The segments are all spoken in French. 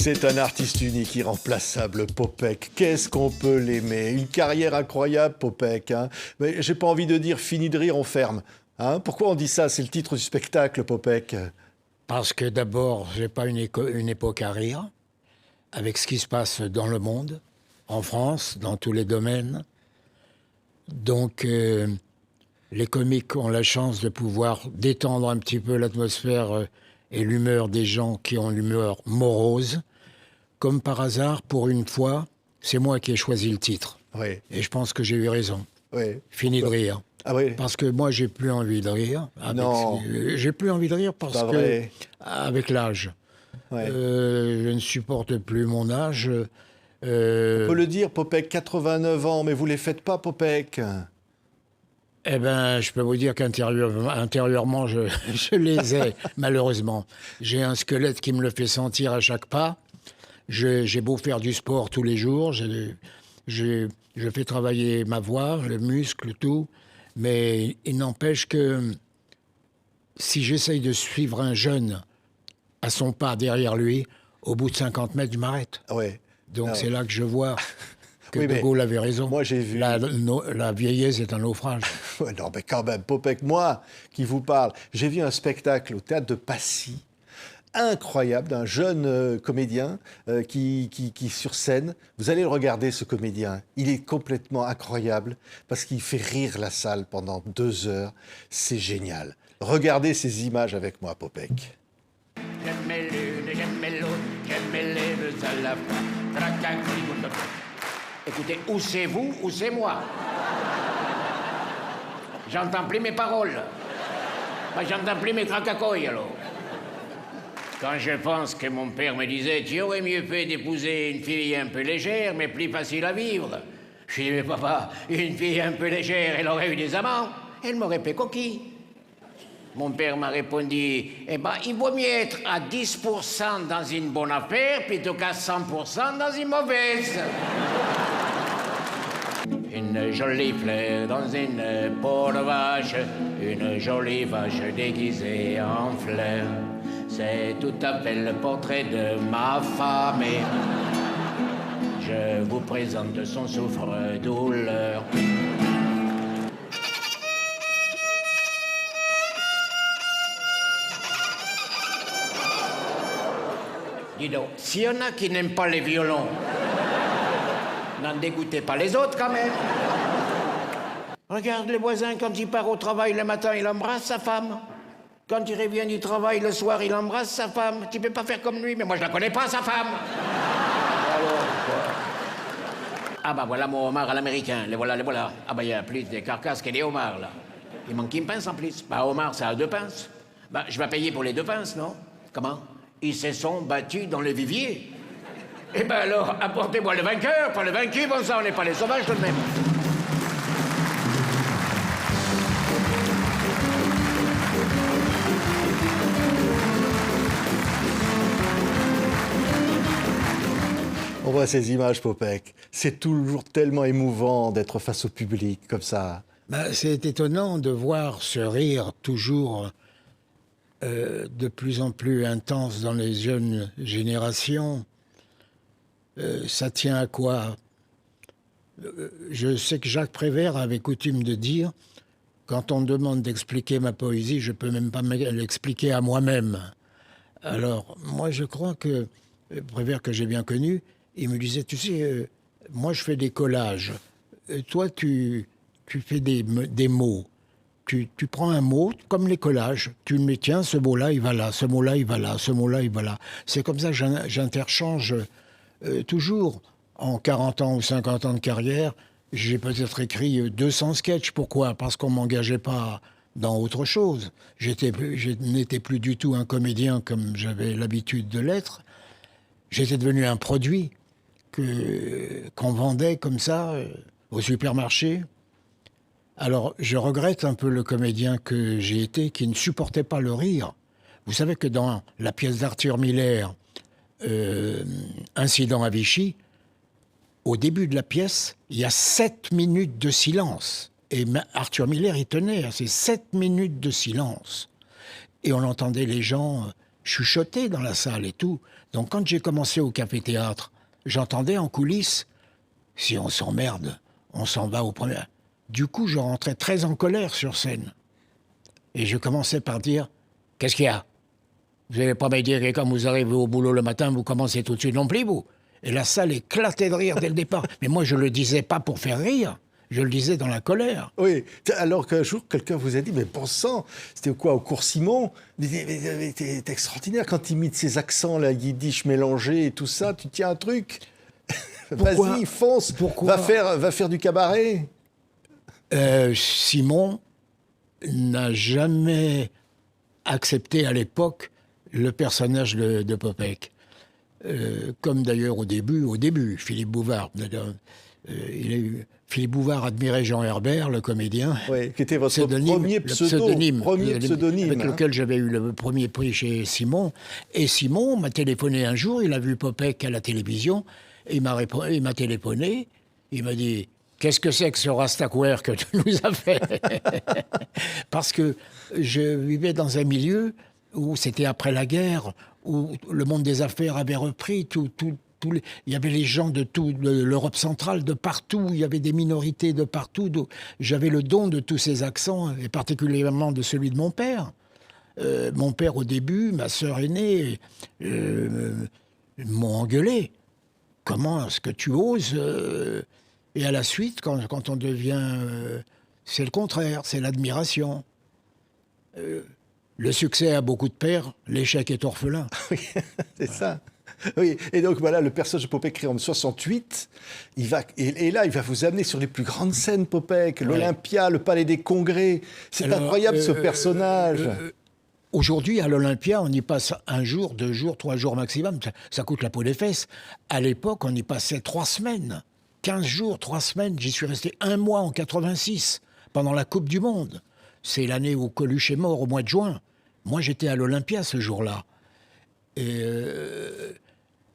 C'est un artiste unique, irremplaçable, Popek. Qu'est-ce qu'on peut l'aimer? Une carrière incroyable, Popek. Hein, mais j'ai pas envie de dire fini de rire, on ferme. Hein, pourquoi on dit ça? C'est le titre du spectacle, Popek. Parce que d'abord, j'ai pas une époque à rire, avec ce qui se passe dans le monde, en France, dans tous les domaines. Donc, les comiques ont la chance de pouvoir détendre un petit peu l'atmosphère et l'humeur des gens qui ont l'humeur morose. Comme par hasard, pour une fois, c'est moi qui ai choisi le titre. Oui. Et je pense que j'ai eu raison. Oui. Fini de rire. Ah oui. Parce que moi, j'ai plus envie de rire. Non. J'ai plus envie de rire parce Pas que, vrai. avec l'âge, Ouais. je ne supporte plus mon âge. On peut le dire, Popek, 89 ans, mais vous les faites pas, Popek. Eh bien, je peux vous dire qu'intérieurement, je les ai, malheureusement. J'ai un squelette qui me le fait sentir à chaque pas. J'ai beau faire du sport tous les jours, je fais travailler ma voix, le muscle, tout. Mais il n'empêche que si j'essaye de suivre un jeune à son pas derrière lui, au bout de 50 mètres, je m'arrête. Ouais. Donc Ah c'est ouais. là que je vois que Oui, De mais Gaulle avait raison. moi, j'ai vu- La vieillesse est un naufrage. Ouais, non, mais quand même, Popek, moi qui vous parle, j'ai vu un spectacle au théâtre de Passy, incroyable, d'un jeune comédien qui, sur scène, vous allez le regarder, ce comédien, il est complètement incroyable parce qu'il fait rire la salle pendant 2 heures, c'est génial. Regardez ces images avec moi, Popek. J'aime l'une, j'aime l'autre, j'aime les deux à la fois. Tracac-frigoute. Écoutez, ou c'est vous, ou c'est moi. J'entends plus mes paroles. Moi, j'entends plus mes tracacoïs, alors. Quand je pense que mon père me disait, tu aurais mieux fait d'épouser une fille un peu légère, mais plus facile à vivre. Je dis, mais papa, une fille un peu légère, elle aurait eu des amants. Elle m'aurait fait coquille. Mon père m'a répondu, eh ben, il vaut mieux être à 10% dans une bonne affaire plutôt qu'à 100% dans une mauvaise. Une jolie fleur dans une peau de vache, une jolie vache déguisée en fleur. C'est tout à fait le portrait de ma femme et je vous présente son souffre-douleur. Dis donc, s'il y en a qui n'aiment pas les violons, n'en dégoûtez pas les autres quand même. Regarde les voisins, quand il part au travail le matin, il embrasse sa femme. Quand il revient du travail le soir, il embrasse sa femme. Tu peux pas faire comme lui, mais moi je la connais pas, sa femme. Alors, quoi? Ah bah voilà mon homard à l'américain, les voilà, les voilà. Ah bah il y a plus des carcasses que des homards là. Il manque une pince en plus. Bah homard, ça a 2 pinces. Bah je vais payer pour les 2 pinces, non? Comment? Ils se sont battus dans le vivier. Eh ben alors, apportez-moi le vainqueur, pas le vaincu, bon ça, on n'est pas les sauvages tout de même. On voit ces images, Popek. C'est toujours tellement émouvant d'être face au public comme ça. Ben, c'est étonnant de voir ce rire toujours de plus en plus intense dans les jeunes générations. Ça tient à quoi? Je sais que Jacques Prévert avait coutume de dire « Quand on me demande d'expliquer ma poésie, je peux même pas l'expliquer à moi-même. » Alors, moi, je crois que Prévert, que j'ai bien connu, il me disait « Tu sais, moi, je fais des collages. Toi, tu fais des mots. Tu prends un mot, comme les collages, tu me dis, tiens, ce mot-là, il va là, ce mot-là, il va là, ce mot-là, il va là. » C'est comme ça que j'interchange toujours. En 40 ans ou 50 ans de carrière, j'ai peut-être écrit 200 sketchs. Pourquoi? Parce qu'on ne m'engageait pas dans autre chose. Je n'étais plus du tout un comédien comme j'avais l'habitude de l'être. J'étais devenu un produit qu'on vendait comme ça au supermarché. Alors, je regrette un peu le comédien que j'ai été, qui ne supportait pas le rire. Vous savez que dans la pièce d'Arthur Miller, Incident à Vichy, au début de la pièce, il y a 7 minutes de silence. Et Arthur Miller, il tenait à ces 7 minutes de silence. Et on entendait les gens chuchoter dans la salle et tout. Donc quand j'ai commencé au café-théâtre, j'entendais en coulisses, si on s'emmerde, on s'en va au premier. Du coup, je rentrais très en colère sur scène. Et je commençais par dire, qu'est-ce qu'il y a? Vous n'allez pas me dire que quand vous arrivez au boulot le matin, vous commencez tout de suite non plus, vous. Et la salle éclatait de rire dès le départ. Mais moi, je ne le disais pas pour faire rire. Je le disais dans la colère. Oui, alors qu'un jour, quelqu'un vous a dit, mais bon sang, c'était quoi, au cours Simon? T'es extraordinaire quand il imite ces accents, là, yiddish mélangés et tout ça, tu tiens un truc. Vas-y, fonce, va faire du cabaret. Simon n'a jamais accepté à l'époque le personnage de Popek. Comme d'ailleurs au début, Philippe Bouvard. Philippe Bouvard admirait Jean Herbert, le comédien. Oui, qui était votre premier pseudonyme. Avec lequel j'avais eu le premier prix chez Simon. Et Simon m'a téléphoné un jour, il a vu Popek à la télévision, et il m'a téléphoné, il m'a dit « Qu'est-ce que c'est que ce Rastaquaire que tu nous as fait ?» Parce que je vivais dans un milieu où c'était après la guerre, où le monde des affaires avait repris, il y avait les gens de l'Europe centrale, de partout, il y avait des minorités de partout. J'avais le don de tous ces accents, et particulièrement de celui de mon père. Mon père, au début, ma sœur aînée, m'ont engueulé. Comment est-ce que tu oses Et à la suite, quand on devient... c'est le contraire, c'est l'admiration. Le succès a beaucoup de pères, l'échec est orphelin. Oui, c'est ça. Oui, et donc voilà, le personnage de Popek créé en 68, et là, il va vous amener sur les plus grandes scènes, Popek, l'Olympia, le Palais des Congrès. C'est incroyable, ce personnage. Aujourd'hui, à l'Olympia, on y passe 1 jour, 2 jours, 3 jours maximum. Ça coûte la peau des fesses. À l'époque, on y passait 3 semaines. 15 jours, 3 semaines. J'y suis resté 1 mois en 86, pendant la Coupe du Monde. C'est l'année où Coluche est mort, au mois de juin. Moi, j'étais à l'Olympia ce jour-là. Et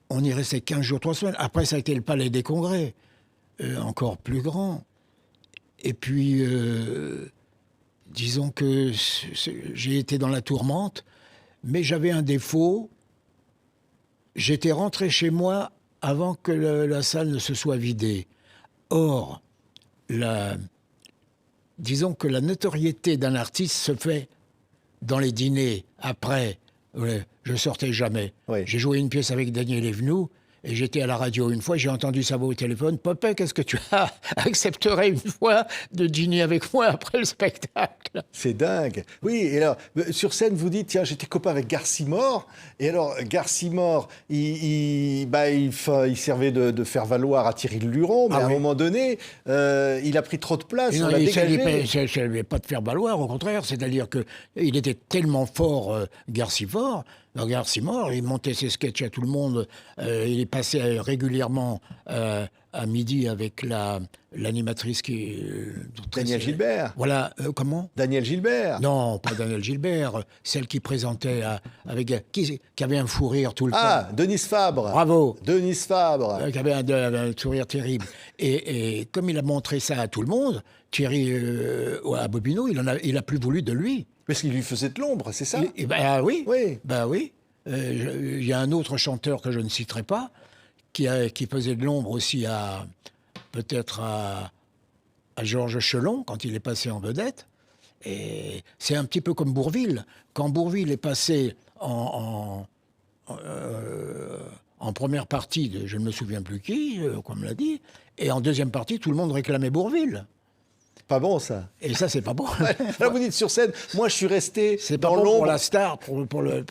on y restait 15 jours, 3 semaines. Après, ça a été le Palais des Congrès, encore plus grand. Et puis, disons que j'ai été dans la tourmente, mais j'avais un défaut. J'étais rentré chez moi avant que la salle ne se soit vidée. Or, disons que la notoriété d'un artiste se fait dans les dîners, après. Je sortais jamais. Oui. J'ai joué une pièce avec Daniel Evenou et j'étais à la radio une fois, j'ai entendu sa voix au téléphone. « Popek, est-ce que tu accepterais une fois de dîner avec moi après le spectacle ?» C'est dingue. Oui, et alors, sur scène, vous dites, tiens, j'étais copain avec Garcimore. Et alors, Garcimore, il servait de faire valoir à Thierry Luron, mais à un moment donné, il a pris trop de place, on l'a dégagé. Il ne savait pas de faire valoir, au contraire. C'est-à-dire qu'il était tellement fort, Garcimore, il montait ses sketchs à tout le monde. Il passait régulièrement à midi avec l'animatrice qui... Daniel Gilbert. Voilà, comment? Daniel Gilbert. Non, pas Daniel Gilbert. Celle qui présentait qui avait un fou rire tout le temps. Ah, Denise Fabre. Bravo. Denise Fabre. Qui avait un sourire terrible. Et comme il a montré ça à tout le monde, Thierry à Bobino, il a plus voulu de lui. Parce qu'il lui faisait de l'ombre, c'est ça? Oui. Oui. Ben oui. Il y a un autre chanteur que je ne citerai pas, qui faisait de l'ombre aussi peut-être à Georges Chelon, quand il est passé en vedette. Et c'est un petit peu comme Bourvil. Quand Bourvil est passé en première partie de je ne me souviens plus qui, comme on l'a dit, et en deuxième partie, tout le monde réclamait Bourvil. Pas bon, ça. Et ça, c'est pas bon. Là, vous dites sur scène, moi, je suis resté c'est dans pas bon l'ombre. pour la star, pour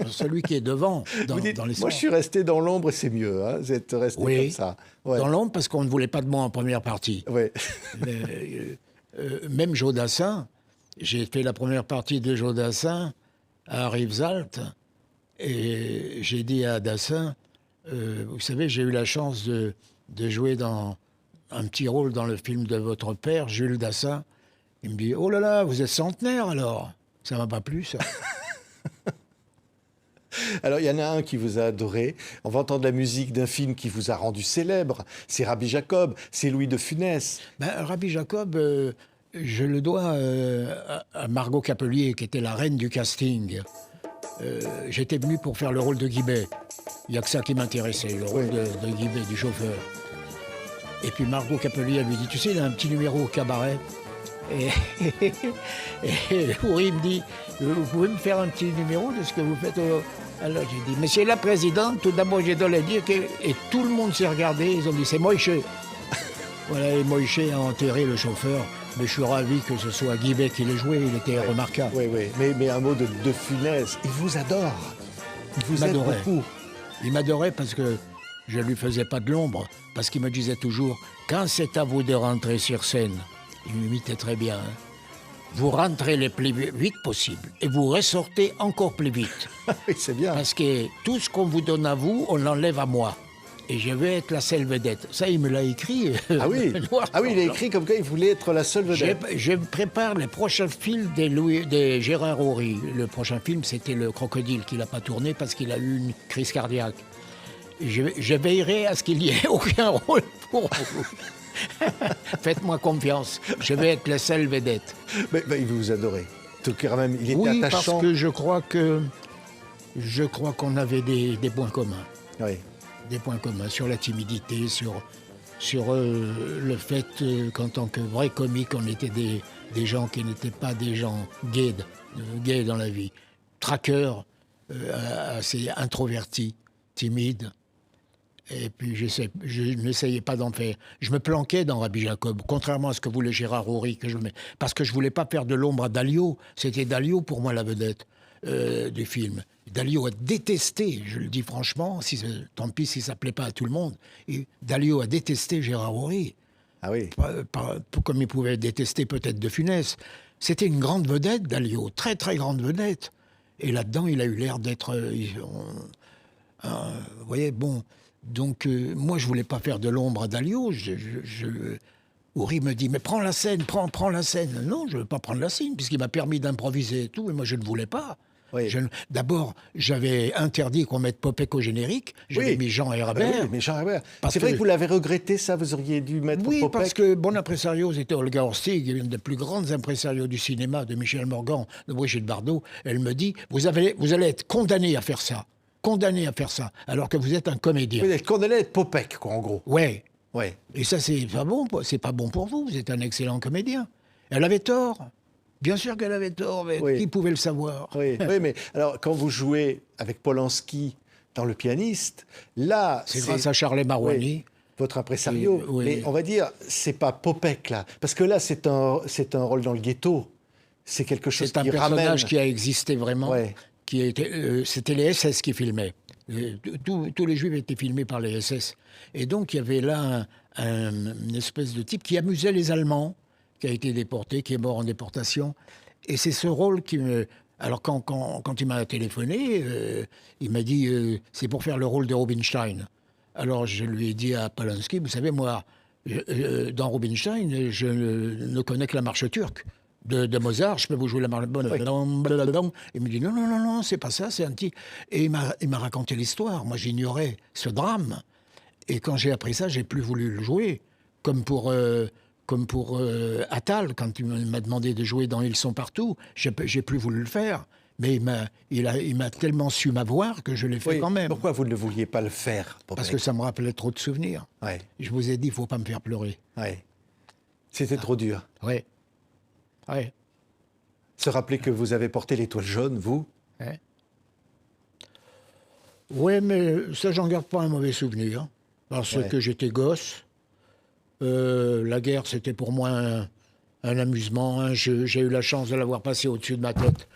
celui qui est devant, dans les moi, stars. je suis resté dans l'ombre et c'est mieux. Hein, vous êtes resté comme ça. Ouais. Dans l'ombre, parce qu'on ne voulait pas de moi en première partie. Ouais. Même Joe Dassin, j'ai fait la première partie de Joe Dassin à Rivesaltes, et j'ai dit à Dassin, vous savez, j'ai eu la chance de jouer dans un petit rôle dans le film de votre père, Jules Dassin. Il me dit, oh là là, vous êtes centenaire alors. Ça m'a pas plu, ça. Alors, il y en a un qui vous a adoré. On va entendre la musique d'un film qui vous a rendu célèbre. C'est Rabbi Jacob, c'est Louis de Funès. Rabbi Jacob, je le dois à Margot Capelier, qui était la reine du casting. j'étais venu pour faire le rôle de Guibet. Il n'y a que ça qui m'intéressait, le rôle de Guibet, du chauffeur. Et puis Margot Capelli, elle lui dit, tu sais, il a un petit numéro au cabaret. Et Houry me dit, vous pouvez me faire un petit numéro de ce que vous faites Alors j'ai dit, Monsieur la Présidente, tout d'abord je dois le dire que... Et tout le monde s'est regardé, ils ont dit, c'est Moïse. Voilà, et Moïse a enterré le chauffeur. Mais je suis ravi que ce soit Guibet qui l'ait joué, il était remarquable. Oui, oui, mais un mot de Funès, il vous adore. Il vous aime beaucoup. Il m'adorait parce que je ne lui faisais pas de l'ombre, parce qu'il me disait toujours, quand c'est à vous de rentrer sur scène, il m'imitait très bien, hein, vous rentrez le plus vite possible et vous ressortez encore plus vite. Oui, c'est bien. Parce que tout ce qu'on vous donne à vous, on l'enlève à moi. Et je vais être la seule vedette. Ça, il me l'a écrit. Ah oui, il a écrit comme quoi il voulait être la seule vedette. Je prépare les prochains films de Gérard Houry. Le prochain film, c'était Le Crocodile, qu'il n'a pas tourné parce qu'il a eu une crise cardiaque. Je veillerai à ce qu'il n'y ait aucun rôle pour vous. Faites-moi confiance, je vais être la seule vedette. Mais il vous adorait. Tout quand même, il était attachant. Parce que je crois qu'on avait des points communs. Oui. Des points communs sur la timidité, sur le fait qu'en tant que vrai comique, on était des gens qui n'étaient pas des gens gays dans la vie. Traqueurs, assez introvertis, timides. Et puis je n'essayais pas d'en faire. Je me planquais dans Rabbi Jacob, contrairement à ce que voulait Gérard Houry, parce que je ne voulais pas faire de l'ombre à Dalio. C'était Dalio pour moi la vedette du film. Dalio a détesté, je le dis franchement, tant pis si ça ne plaît pas à tout le monde, et Dalio a détesté Gérard Houry. Ah oui. Comme il pouvait détester peut-être De Funès. C'était une grande vedette, Dalio, très très grande vedette. Et là-dedans, il a eu l'air d'être... vous voyez, bon... Donc, moi, je voulais pas faire de l'ombre à Dalio. Houry me dit, mais prends la scène, prends la scène. Non, je ne veux pas prendre la scène, puisqu'il m'a permis d'improviser et tout, et moi, je ne voulais pas. Oui. D'abord, j'avais interdit qu'on mette Popek au générique. J'avais mis Jean Herbert. Oui, mais Jean Herbert. C'est vrai que vous l'avez regretté, ça, vous auriez dû mettre Popek. Oui, parce que bon impresario, c'était Olga Horstig, une des plus grandes impresarios du cinéma, de Michel Morgan, de Brigitte Bardot. Elle me dit, vous allez être condamné à faire ça. Condamné à faire ça, alors que vous êtes un comédien. Vous êtes condamné à être Popek, quoi, en gros. Ouais. Ouais. Et ça, c'est pas bon pour vous. Vous êtes un excellent comédien. Elle avait tort. Bien sûr qu'elle avait tort, mais qui pouvait le savoir? Oui, mais alors, quand vous jouez avec Polanski dans Le Pianiste, là... C'est grâce à Charles Marouani. Oui, votre impresario. Oui. Mais on va dire, c'est pas Popek, là. Parce que là, c'est un rôle dans le ghetto. C'est quelque chose qui ramène... C'est un personnage qui a existé vraiment. Ouais. C'était les SS qui filmaient. Tous les Juifs étaient filmés par les SS. Et donc, il y avait là une espèce de type qui amusait les Allemands, qui a été déporté, qui est mort en déportation. Et c'est ce rôle qui me... Alors, quand il m'a téléphoné, il m'a dit c'est pour faire le rôle de Rubinstein. Alors, je lui ai dit à Polanski, vous savez, moi, dans Rubinstein, je ne connais que la marche turque. De Mozart, je peux vous jouer la marche. Oui. Il me dit non, c'est pas ça, c'est un petit. Et il m'a raconté l'histoire. Moi, j'ignorais ce drame. Et quand j'ai appris ça, j'ai plus voulu le jouer. Comme pour Attal, quand il m'a demandé de jouer dans Ils sont partout, j'ai plus voulu le faire. Mais il m'a tellement su m'avoir que je l'ai fait quand même. Pourquoi vous ne vouliez pas le faire, Popek? Parce que ça me rappelait trop de souvenirs. Ouais. Je vous ai dit, il faut pas me faire pleurer. Ouais. C'était trop dur. Ouais. Ouais. Se rappeler que vous avez porté l'étoile jaune, vous? Ouais. Oui, mais ça, j'en garde pas un mauvais souvenir. Parce que j'étais gosse. La guerre, c'était pour moi un amusement, un jeu. J'ai eu la chance de l'avoir passé au-dessus de ma tête.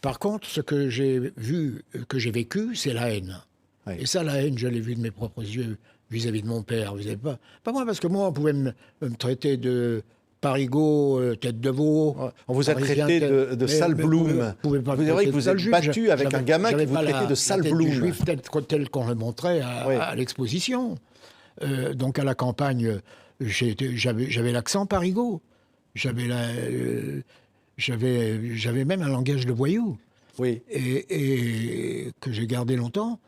Par contre, ce que j'ai vu, que j'ai vécu, c'est la haine. Ouais. Et ça, la haine, je l'ai vue de mes propres yeux vis-à-vis de mon père. Vous savez pas moi, parce que moi, on pouvait me traiter de parigot, tête de veau. On vous a traité de sale bloom. Vous savez que vous êtes battu avec un gamin qui vous traitait de sale bloom. Juif tel qu'on le montrait à l'exposition. Donc à la campagne, j'avais l'accent parigot. J'avais même un langage de voyou. Oui. Et que j'ai gardé longtemps.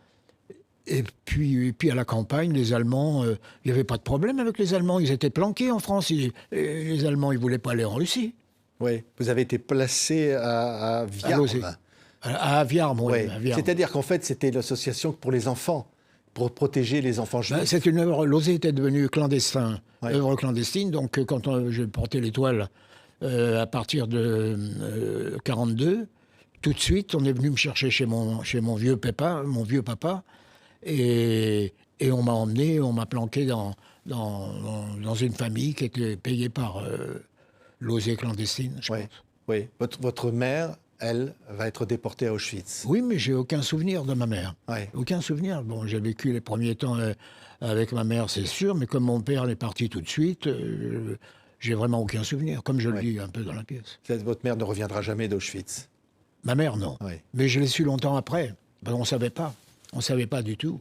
Et puis à la campagne, les Allemands, il n'y avait pas de problème avec les Allemands. Ils étaient planqués en France. Les Allemands, ils ne voulaient pas aller en Russie. Oui, vous avez été placé à Viarme. À Aviarme, oui. Ouais. Aviarme. C'est-à-dire qu'en fait, c'était l'association pour les enfants, pour protéger les enfants juifs. C'est une œuvre. Lozé était devenu clandestin, Ouais. œuvre clandestine. Donc, quand j'ai porté l'étoile à partir de 42, tout de suite, on est venu me chercher chez mon vieux papa, et on m'a emmené, on m'a planqué dans une famille qui était payée par Lozé clandestine, je Oui, pense. oui. Votre mère, elle, va être déportée à Auschwitz. Oui, mais j'ai aucun souvenir de ma mère. Ouais. Aucun souvenir. Bon, j'ai vécu les premiers temps avec ma mère, c'est sûr, mais comme mon père est parti tout de suite, j'ai vraiment aucun souvenir, comme je le dis un peu dans la pièce. Votre mère ne reviendra jamais d'Auschwitz. Ma mère, non. Ouais. Mais je l'ai su longtemps après. Ben, on ne savait pas. On ne savait pas du tout.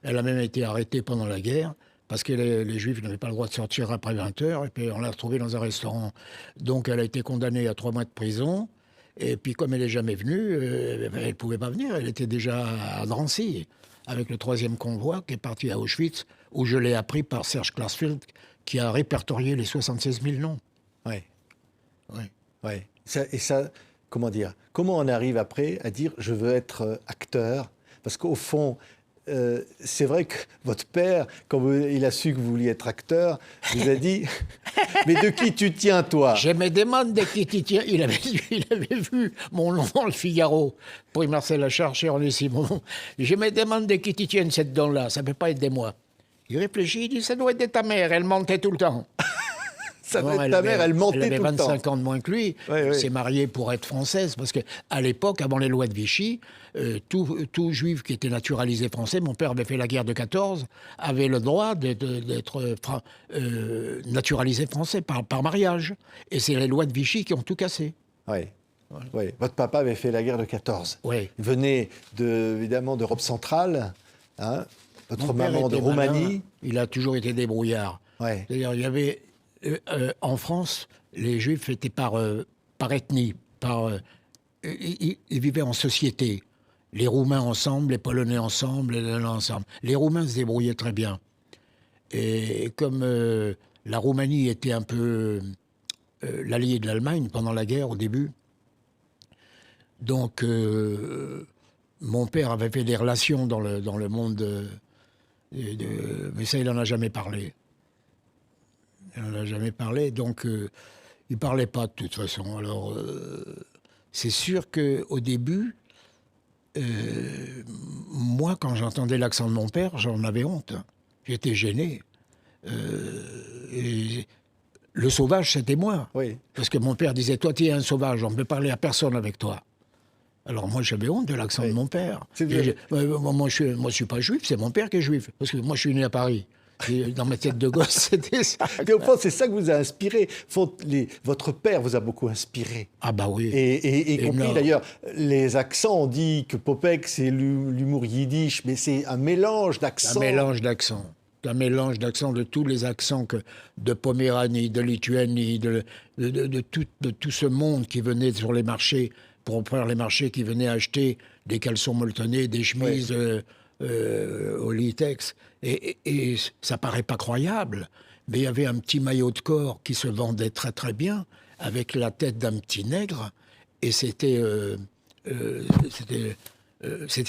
Elle a même été arrêtée pendant la guerre, parce que les Juifs n'avaient pas le droit de sortir après 20 heures, et puis on l'a retrouvée dans un restaurant. Donc elle a été condamnée à 3 mois de prison. Et puis, comme elle n'est jamais venue, elle ne pouvait pas venir. Elle était déjà à Drancy, avec le 3e convoi qui est parti à Auschwitz, où je l'ai appris par Serge Klarsfeld, qui a répertorié les 76 000 noms. Oui. Oui. Ouais. Et ça, comment dire? Comment on arrive après à dire je veux être acteur? Parce qu'au fond, c'est vrai que votre père, quand il a su que vous vouliez être acteur, vous a dit mais de qui tu tiens, toi? Je me demande de qui tu tiens. Il avait vu mon nom dans le Figaro, pour Marcel Acharche et René Simon. Je me demande de qui tu tiens cette don-là. Ça ne peut pas être de moi. Il réfléchit, il dit ça doit être de ta mère. Elle mentait tout le temps. Ça Non, doit être ta mère, elle mentait elle avait tout le temps. 25 ans de moins que lui. Oui, oui. Elle s'est mariée pour être française. Parce qu'à l'époque, avant les lois de Vichy, tout juif qui était naturalisé français, mon père avait fait la guerre de 14, avait le droit d'être naturalisé français par mariage. Et c'est les lois de Vichy qui ont tout cassé. Oui. Oui. Votre papa avait fait la guerre de 14. Oui. Il venait évidemment d'Europe centrale. Hein. Votre Mon père maman de était malin. Roumanie. Il a toujours été débrouillard. Ouais. C'est-à-dire, il y avait en France, les Juifs étaient par ethnie, ils vivaient en société. Les Roumains ensemble, les Polonais ensemble, les Allemands ensemble. Les Roumains se débrouillaient très bien. Et comme la Roumanie était un peu l'allié de l'Allemagne pendant la guerre au début, donc mon père avait fait des relations dans le monde, mais ça il n'en a jamais parlé. Il n'en a jamais parlé, donc il ne parlait pas de toute façon. Alors, c'est sûr qu'au début, moi, quand j'entendais l'accent de mon père, j'en avais honte. J'étais gêné. Et le sauvage, c'était moi. Oui. Parce que mon père disait, toi, tu es un sauvage, on ne peut parler à personne avec toi. Alors moi, j'avais honte de l'accent de mon père. C'est vrai. Moi, je ne suis pas juif, c'est mon père qui est juif. Parce que moi, je suis né à Paris. Et dans ma tête de gosse, c'était ça. Mais au fond, c'est ça que vous a inspiré. Votre père vous a beaucoup inspiré. Ah bah oui. Et compris non. d'ailleurs, les accents, on dit que Popek, c'est l'humour yiddish, mais c'est un mélange d'accents. Un mélange d'accents. Un mélange d'accents, de tous les accents de Poméranie, de Lituanie, de tout ce monde qui venait sur les marchés, pour ouvrir les marchés, qui venait acheter des caleçons molletonnés, des chemises au latex. Et ça paraît pas croyable, mais il y avait un petit maillot de corps qui se vendait très très bien, avec la tête d'un petit nègre, et c'était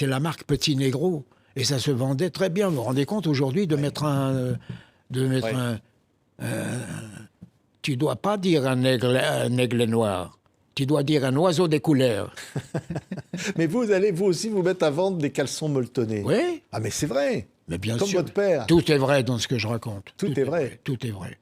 la marque Petit Négro. Et ça se vendait très bien. Vous vous rendez compte aujourd'hui de mettre un... tu dois pas dire un aigle noir. Tu dois dire un oiseau des couleurs. Mais vous allez vous aussi vous mettre à vendre des caleçons molletonnés. Oui, Ah mais c'est vrai. mais bien Comme sûr. votre père. Tout est vrai dans ce que je raconte. Tout est vrai. Tout est vrai.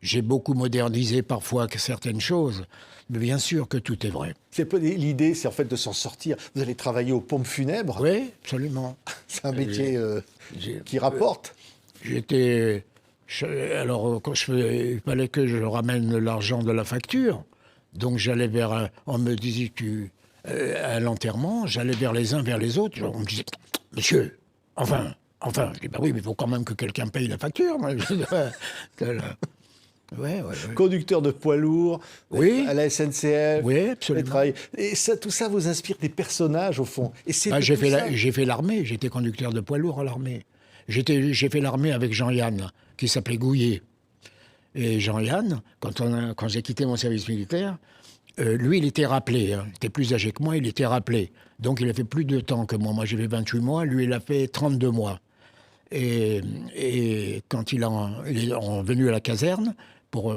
J'ai beaucoup modernisé parfois certaines choses, mais bien sûr que tout est vrai. L'idée, c'est en fait de s'en sortir. Vous allez travailler aux pompes funèbres. Oui, absolument. C'est un métier j'ai- qui rapporte. Alors, il fallait que je ramène l'argent de la facture. Donc, j'allais on me disait à l'enterrement, j'allais vers les uns, vers les autres. On me disait, monsieur, enfin. Je dis, bah oui, mais il faut quand même que quelqu'un paye la facture. Moi. Ouais. Conducteur de poids lourd, Oui. à la SNCF. Oui, absolument. Et ça, tout ça vous inspire des personnages, au fond. Et c'est J'ai tout ça. fait l'armée, j'étais conducteur de poids lourd à l'armée. J'ai fait l'armée avec Jean-Yann, qui s'appelait Gouillet. Et Jean-Yann, quand j'ai quitté mon service militaire, Lui, il était rappelé. Hein. Il était plus âgé que moi, il était rappelé. Donc, il a fait plus de temps que moi. Moi, j'avais 28 mois. Lui, il a fait 32 mois. Et quand il est revenu à la caserne pour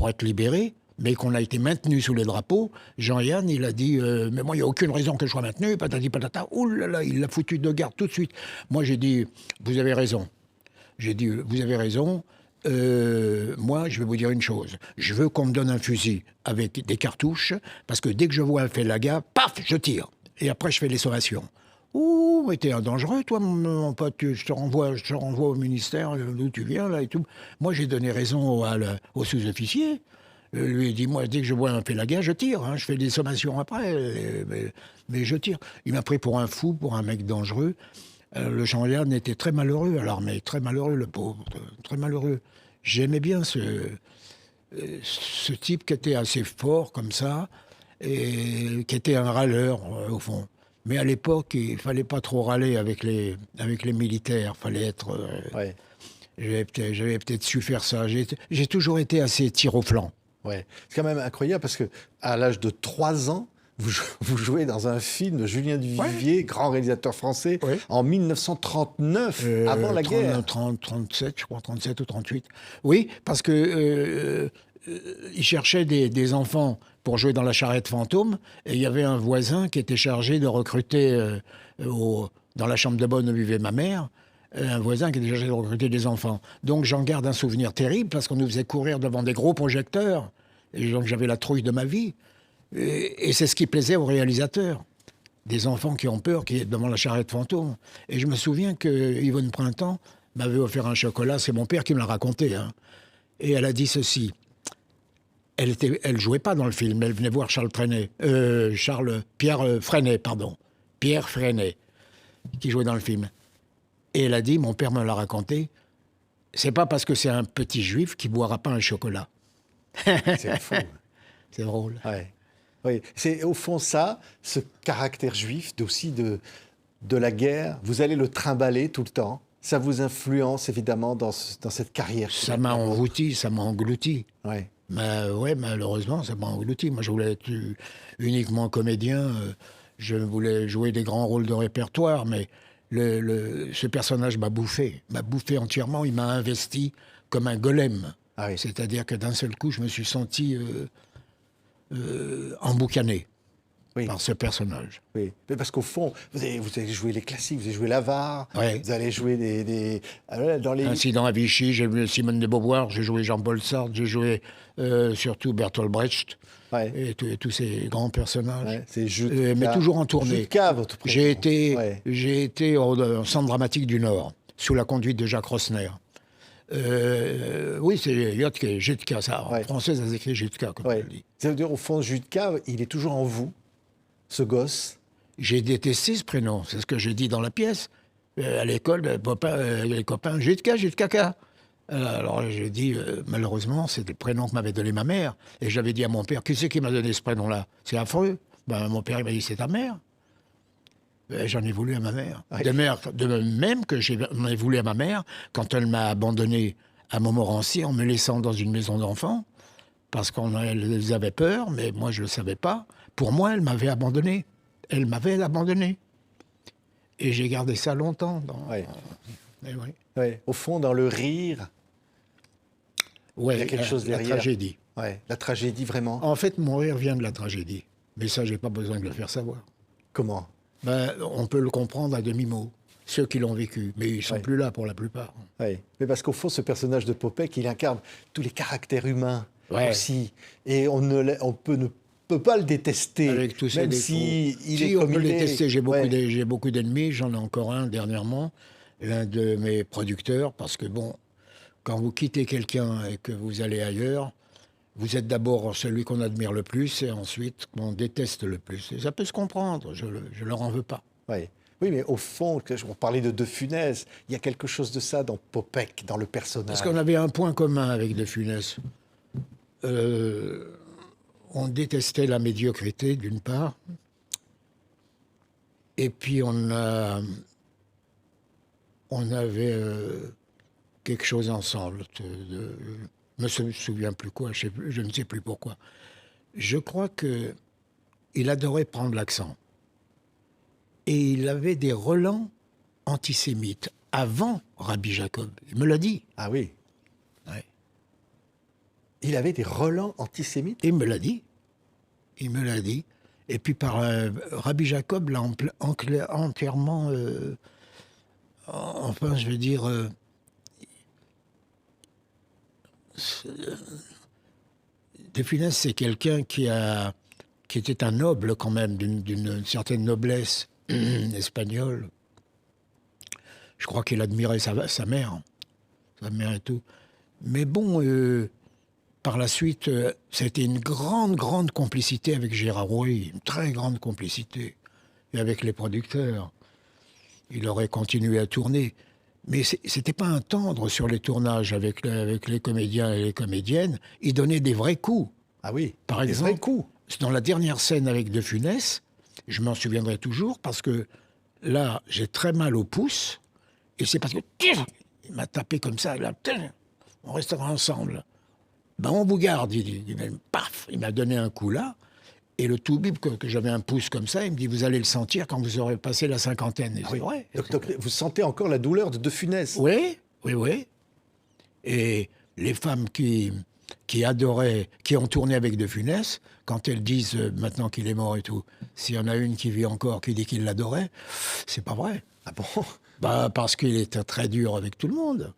être libéré, mais qu'on a été maintenu sous les drapeaux, Jean-Yann, il a dit mais moi, il n'y a aucune raison que je sois maintenu, patati patata. Ouh là là, il l'a foutu de garde tout de suite. Moi, j'ai dit vous avez raison. J'ai dit vous avez raison. Moi, je vais vous dire une chose. Je veux qu'on me donne un fusil avec des cartouches, parce que dès que je vois un félaga, paf, je tire. Et après, je fais les sommations. Ouh, mais t'es un dangereux, toi, mon pote. Je te renvoie au ministère d'où tu viens, là, et tout. Moi, j'ai donné raison au sous-officier. Lui, il dit, moi, dès que je vois un félaga, je tire. Hein, je fais des sommations après, mais je tire. Il m'a pris pour un fou, pour un mec dangereux. Le Jean-Yann était très malheureux à l'armée, très malheureux, le pauvre, très malheureux. J'aimais bien ce type qui était assez fort comme ça, et qui était un râleur, au fond. Mais à l'époque, il fallait pas trop râler avec les militaires. Fallait être. Ouais. J'avais peut-être su faire ça. J'ai toujours été assez tir au flanc. Ouais. C'est quand même incroyable parce que à l'âge de 3 ans, vous jouez dans un film de Julien Duvivier, grand réalisateur français, en 1939, avant la guerre. 37, je crois, 37 ou 38. Oui, parce que il cherchait des enfants pour jouer dans la charrette fantôme, et il y avait un voisin qui était chargé de recruter, dans la chambre de bonne où vivait ma mère, un voisin qui était chargé de recruter des enfants. Donc j'en garde un souvenir terrible, parce qu'on nous faisait courir devant des gros projecteurs, et donc j'avais la trouille de ma vie. Et c'est ce qui plaisait aux réalisateurs. Des enfants qui ont peur, qui est devant la charrette fantôme. Et je me souviens que Yvonne Printemps m'avait offert un chocolat, c'est mon père qui me l'a raconté. Hein. Et elle a dit ceci. Elle jouait pas dans le film, elle venait voir Pierre Freinet, qui jouait dans le film. Et elle a dit, mon père me l'a raconté, c'est pas parce que c'est un petit juif qu'il boira pas un chocolat. C'est fou. C'est drôle. Ouais. Oui, c'est au fond ça, ce caractère juif aussi de la guerre. Vous allez le trimballer tout le temps. Ça vous influence évidemment dans cette carrière. Ça m'a envoûti, ça m'a englouti. Ouais. Ouais, malheureusement, ça m'a englouti. Moi, je voulais être uniquement comédien. Je voulais jouer des grands rôles de répertoire, mais ce personnage m'a bouffé entièrement. Il m'a investi comme un golem. Ah oui. C'est-à-dire que d'un seul coup, je me suis senti emboucané par ce personnage. Oui, mais parce qu'au fond, vous allez jouer les classiques, vous allez jouer l'Avare, vous allez jouer dans les... Incident à Vichy, j'ai joué Simone de Beauvoir, j'ai joué Jean-Paul Sartre, j'ai joué surtout Bertolt Brecht, et tous ces grands personnages. Ouais, c'est mais toujours en tournée. Jutka, votre prénom. J'ai été au Centre dramatique du Nord, sous la conduite de Jacques Rosner. Oui, c'est Jutka, ça. En français, ça s'écrit Jutka, comme on le dit. Ça veut dire, au fond, Jutka, il est toujours en vous, ce gosse. J'ai détesté ce prénom, c'est ce que j'ai dit dans la pièce. À l'école, les copains, Jutka. Alors j'ai dit, malheureusement, c'est le prénom que m'avait donné ma mère. Et j'avais dit à mon père, qui c'est qui m'a donné ce prénom-là? C'est affreux. Ben, mon père, il m'a dit, c'est ta mère. J'en ai voulu à ma mère. De même que j'en ai voulu à ma mère quand elle m'a abandonné à Montmorency en me laissant dans une maison d'enfants, parce qu'elles avaient peur, mais moi je ne le savais pas. Pour moi, elle m'avait abandonné. Elle m'avait abandonné. Et j'ai gardé ça longtemps. Au fond, dans le rire, il y a quelque chose derrière. La tragédie. La tragédie, vraiment. En fait, mon rire vient de la tragédie. Mais ça, j'ai pas besoin de le faire savoir. Comment? On peut le comprendre à demi-mot, ceux qui l'ont vécu, mais ils ne sont plus là pour la plupart. Oui, mais parce qu'au fond, ce personnage de Popek, il incarne tous les caractères humains aussi. Et on ne peut pas le détester, avec tous même si est on comme peut le il est. détester. J'ai beaucoup d'ennemis, j'en ai encore un dernièrement, l'un de mes producteurs, parce que bon, quand vous quittez quelqu'un et que vous allez ailleurs, vous êtes d'abord celui qu'on admire le plus et ensuite qu'on déteste le plus. Et ça peut se comprendre, je leur en veux pas. Oui, mais au fond, on parlait de Funès, il y a quelque chose de ça dans Popek, dans le personnage. Parce qu'on avait un point commun avec De Funès. On détestait la médiocrité, d'une part, et puis on avait quelque chose ensemble. Je ne me souviens plus quoi, je ne sais plus pourquoi. Je crois qu'il adorait prendre l'accent. Et il avait des relents antisémites avant Rabbi Jacob. Il me l'a dit. Ah oui. Ouais. Il avait des relents antisémites. Il me l'a dit. Il me l'a dit. Et puis Rabbi Jacob l'a entièrement... enfin, je veux dire... De Funès, c'est quelqu'un qui était un noble quand même, d'une certaine noblesse espagnole. Je crois qu'il admirait sa mère et tout. Mais bon, par la suite, ça a été une grande complicité avec Gérard Rouy, une très grande complicité, et avec les producteurs. Il aurait continué à tourner. Mais c'était pas un tendre sur les tournages avec les comédiens et les comédiennes. Il donnait des vrais coups. Ah oui, Par des exemple, vrais coups. dans la dernière scène avec De Funès, je m'en souviendrai toujours parce que là, j'ai très mal au pouce. Et c'est parce que il m'a tapé comme ça. Là, on restera ensemble. Ben, on vous garde. Il dit, paf, il m'a donné un coup là. Et le toubib, que j'avais un pouce comme ça, il me dit, vous allez le sentir quand vous aurez passé la cinquantaine. Et c'est vrai. Donc, vous sentez encore la douleur de Funès. Oui. Et les femmes qui adoraient, qui ont tourné avec De Funès, quand elles disent, maintenant qu'il est mort et tout, s'il y en a une qui vit encore, qui dit qu'il l'adorait, c'est pas vrai. Ah bon? Bah, parce qu'il était très dur avec tout le monde.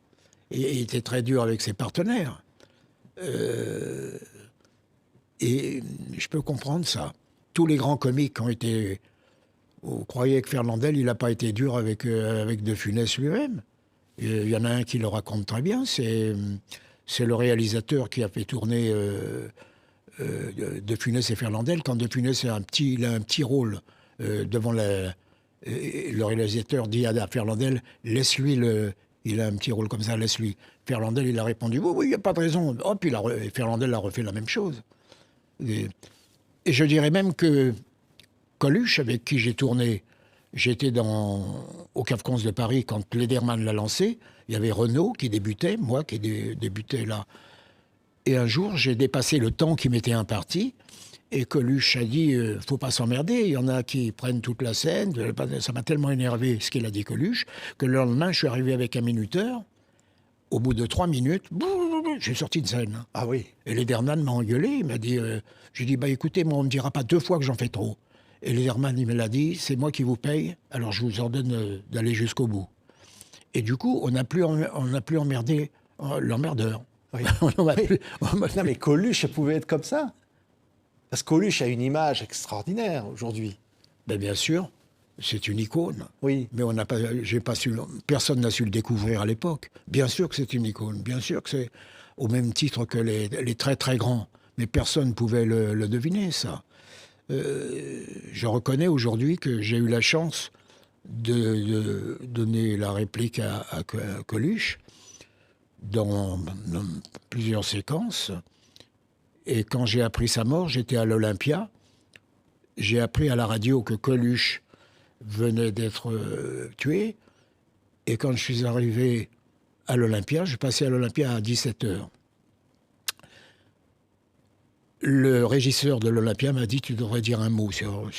Et il était très dur avec ses partenaires. Et je peux comprendre ça. Tous les grands comiques ont été... Vous croyez que Fernandel, il n'a pas été dur avec De Funès lui-même. Il y en a un qui le raconte très bien, c'est le réalisateur qui a fait tourner De Funès et Fernandel. Quand De Funès il a un petit rôle devant le réalisateur dit à Fernandel, laisse-lui il a un petit rôle comme ça, laisse-lui. Fernandel, il a répondu, oui, il n'y a pas de raison. Hop, Fernandel a refait la même chose. Et je dirais même que Coluche, avec qui j'ai tourné, j'étais au Cave-Cons de Paris quand Lederman l'a lancé. Il y avait Renaud qui débutait, moi qui débutais là. Et un jour, j'ai dépassé le temps qui m'était imparti. Et Coluche a dit, faut pas s'emmerder, il y en a qui prennent toute la scène. Ça m'a tellement énervé ce qu'il a dit Coluche, que le lendemain, je suis arrivé avec un minuteur. Au bout de 3 minutes, j'ai sorti de scène. Ah oui. Et Lederman m'a engueulé, il m'a dit, j'ai dit, écoutez, moi on me dira pas 2 fois que j'en fais trop. Et Lederman, il me l'a dit, c'est moi qui vous paye, alors je vous ordonne d'aller jusqu'au bout. Et du coup, on n'a plus emmerdé l'emmerdeur. Oui. Non, mais Coluche, ça pouvait être comme ça. Parce que Coluche a une image extraordinaire aujourd'hui. Ben bien sûr, c'est une icône. Oui. Mais personne n'a su le découvrir à l'époque. Bien sûr que c'est une icône. Bien sûr que c'est au même titre que les très très grands. Mais personne ne pouvait le deviner, ça. Je reconnais aujourd'hui que j'ai eu la chance de donner la réplique à Coluche dans plusieurs séquences. Et quand j'ai appris sa mort, j'étais à l'Olympia. J'ai appris à la radio que Coluche venait d'être tué. Et quand je suis arrivé à l'Olympia, je passais à l'Olympia à 17h. Le régisseur de l'Olympia m'a dit « Tu devrais dire un mot sur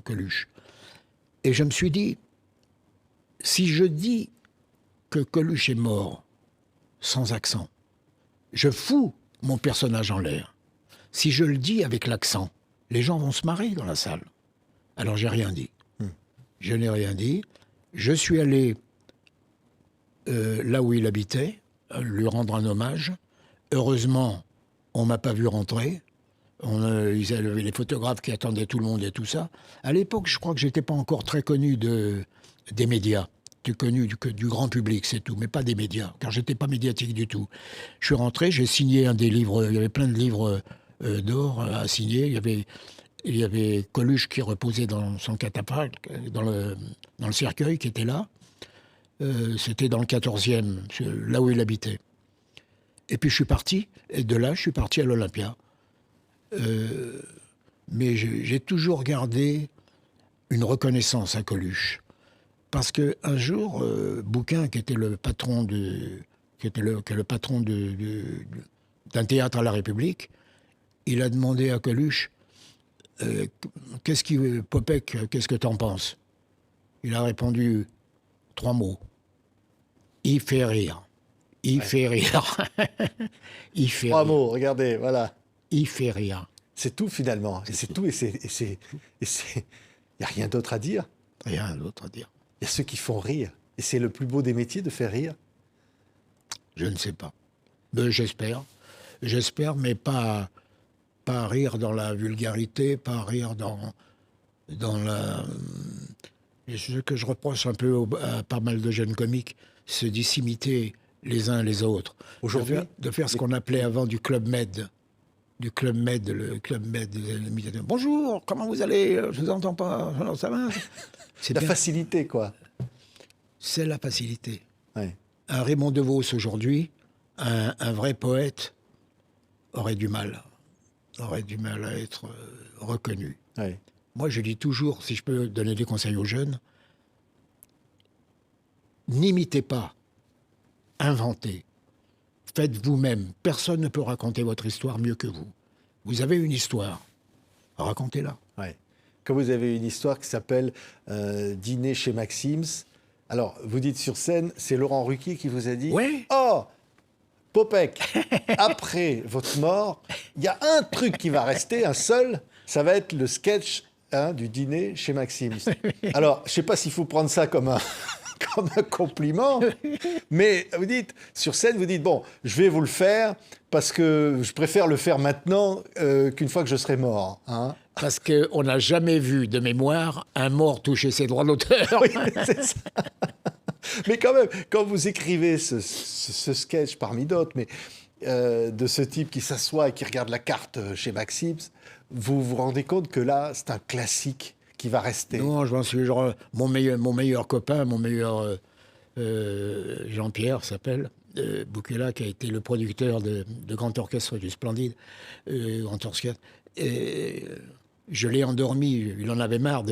Coluche ». Et je me suis dit, si je dis que Coluche est mort sans accent, je fous mon personnage en l'air. Si je le dis avec l'accent, les gens vont se marrer dans la salle. Alors j'ai rien dit. Je n'ai rien dit. Je suis allé là où il habitait, lui rendre un hommage. Heureusement, on ne m'a pas vu rentrer. Ils avaient les photographes qui attendaient tout le monde et tout ça. À l'époque, je crois que je n'étais pas encore très connu des médias. J'étais connu du grand public, c'est tout, mais pas des médias, car je n'étais pas médiatique du tout. Je suis rentré, j'ai signé un des livres, il y avait plein de livres d'or à signer. Il y avait Coluche qui reposait dans son catafalque, dans le cercueil qui était là. C'était dans le 14e, là où il habitait. Et puis je suis parti, et de là, je suis parti à l'Olympia. Mais j'ai toujours gardé une reconnaissance à Coluche. Parce qu'un jour, Bouquin, qui était le patron d'un théâtre à la République, il a demandé à Coluche Popek, qu'est-ce que t'en penses? Il a répondu 3 mots. Il fait rire. Il fait rire. Il fait 3 rire. mots, regardez, voilà. Il fait rire. C'est tout finalement. Et c'est tout. Il n'y a rien d'autre à dire. Rien d'autre à dire. Il y a ceux qui font rire. Et c'est le plus beau des métiers de faire rire. Je ne sais pas. Mais j'espère. J'espère, mais pas rire dans la vulgarité, pas rire dans la... Ce que je reproche un peu à pas mal de jeunes comiques, c'est de s'imiter les uns les autres. Aujourd'hui, de faire ce qu'on appelait avant du Club Med. Le Club Med des imitateurs. Bonjour, comment vous allez? Je vous entends pas. Alors, ça va? C'est la bien. facilité, quoi. C'est la facilité. Ouais. Un Raymond DeVos aujourd'hui, un vrai poète, aurait du mal à être reconnu. Ouais. Moi, je dis toujours, si je peux donner des conseils aux jeunes, n'imitez pas, inventez, faites vous-même. Personne ne peut raconter votre histoire mieux que vous. Vous avez une histoire, racontez-la. Ouais. Comme vous avez une histoire qui s'appelle Dîner chez Maxim's. Alors, vous dites sur scène, c'est Laurent Ruquier qui vous a dit Oui. Oh, Popek, après votre mort, il y a un truc qui va rester, un seul, ça va être le sketch du dîner chez Maxim's. Alors, je ne sais pas s'il faut prendre ça comme un compliment, mais vous dites, sur scène, vous dites, bon, je vais vous le faire parce que je préfère le faire maintenant qu'une fois que je serai mort. Hein. Parce qu'on n'a jamais vu de mémoire un mort toucher ses droits d'auteur. Oui, c'est ça. Mais quand même, quand vous écrivez ce sketch parmi d'autres, mais de ce type qui s'assoit et qui regarde la carte chez Maxim's, vous vous rendez compte que là, c'est un classique qui va rester. Non, je m'en suis genre mon meilleur copain, Jean-Pierre s'appelle, Bouquela, qui a été le producteur de Grand Orchestre du Splendide, Grand Orchestre. Et je l'ai endormi, il en avait marre.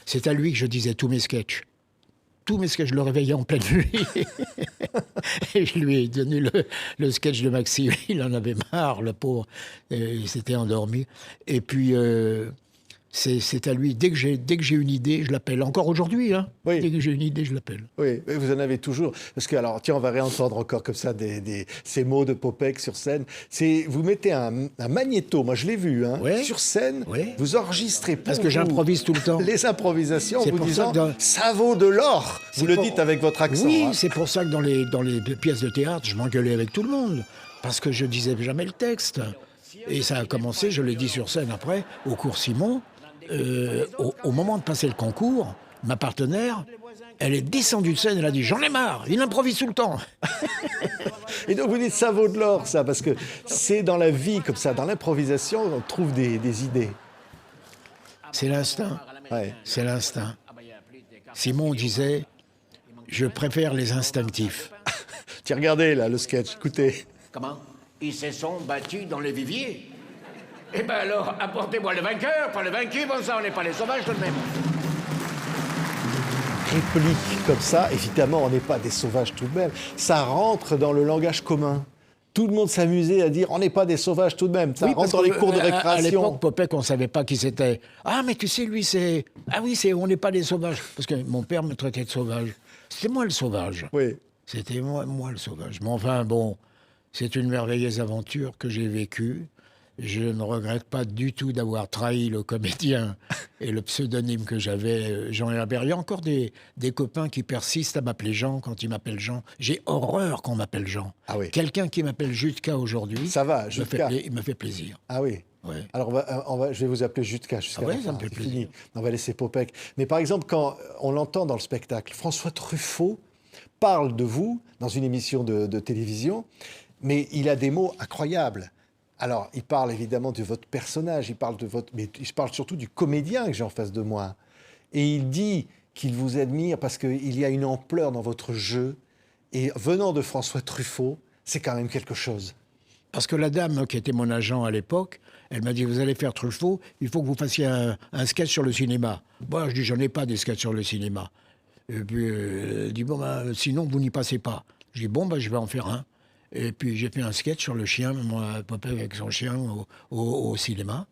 C'est à lui que je disais tous mes sketchs. Tous mes sketchs, je le réveillais en pleine nuit. Et je lui ai donné le sketch de Maxime. Il en avait marre, le pauvre. Il s'était endormi. Et puis, c'est à lui. Dès que j'ai une idée, je l'appelle. Encore aujourd'hui, hein. Oui. Dès que j'ai une idée, je l'appelle. Oui, vous en avez toujours. Parce que, alors, tiens, on va réentendre encore comme ça ces mots de Popek sur scène. Vous mettez un magnéto, moi je l'ai vu, hein, Ouais. sur scène, Ouais. vous enregistrez pour Parce que vous j'improvise tout le temps. les improvisations en C'est vous pour disant ça que ça vaut de l'or. Vous le pour- dites avec votre accent. Oui, hein. c'est pour ça que dans les pièces de théâtre, je m'engueulais avec tout le monde. Parce que je disais jamais le texte. Et ça a commencé, je l'ai dit sur scène après, au cours Simon. Au moment de passer le concours, ma partenaire, elle est descendue de scène, elle a dit « J'en ai marre, il improvise tout le temps !» Et donc vous dites ça vaut de l'or, ça, parce que c'est dans la vie comme ça, dans l'improvisation, on trouve des idées. C'est l'instinct, Ouais. c'est l'instinct. Simon disait « Je préfère les instinctifs Tiens, regardez là le sketch, écoutez. Comment? Ils se sont battus dans le vivier. Eh ben alors, apportez-moi le vainqueur, pas le vaincu, bon ça, on n'est pas les sauvages tout de même. Réplique comme ça, évidemment, on n'est pas des sauvages tout de même. Ça rentre dans le langage commun. Tout le monde s'amusait à dire on n'est pas des sauvages tout de même. Ça rentre dans les cours de À récréation. l'époque, Popek, on ne savait pas qui c'était. Ah, mais tu sais, lui, c'est... Ah oui, on n'est pas des sauvages. Parce que mon père me traitait de sauvage. C'était moi le sauvage. Oui. C'était moi le sauvage. Mais enfin, bon, c'est une merveilleuse aventure que j'ai vécue. Je ne regrette pas du tout d'avoir trahi le comédien et le pseudonyme que j'avais, Jean Herbert. Il y a encore des copains qui persistent à m'appeler Jean quand ils m'appellent Jean. J'ai horreur qu'on m'appelle Jean. Ah oui. Quelqu'un qui m'appelle Jutka aujourd'hui, Ça va, me Jutka. il me fait plaisir. Ah oui. Ouais. Alors, je vais vous appeler Jutka jusqu'à Ah ouais, la ça fin. me fait C'est plaisir. fini. On va laisser Popek. Mais par exemple, quand on l'entend dans le spectacle, François Truffaut parle de vous dans une émission de télévision, mais il a des mots incroyables. Alors, il parle évidemment de votre personnage, mais il parle surtout du comédien que j'ai en face de moi. Et il dit qu'il vous admire parce qu'il y a une ampleur dans votre jeu. Et venant de François Truffaut, c'est quand même quelque chose. Parce que la dame qui était mon agent à l'époque, elle m'a dit, vous allez faire Truffaut, il faut que vous fassiez un sketch sur le cinéma. Moi, je dis, j'en ai pas des sketchs sur le cinéma. Et puis, elle dit, bon, ben, sinon, vous n'y passez pas. Je dis, bon, ben, je vais en faire un. Et puis j'ai fait un sketch sur le chien, moi, Popek avec son chien au cinéma.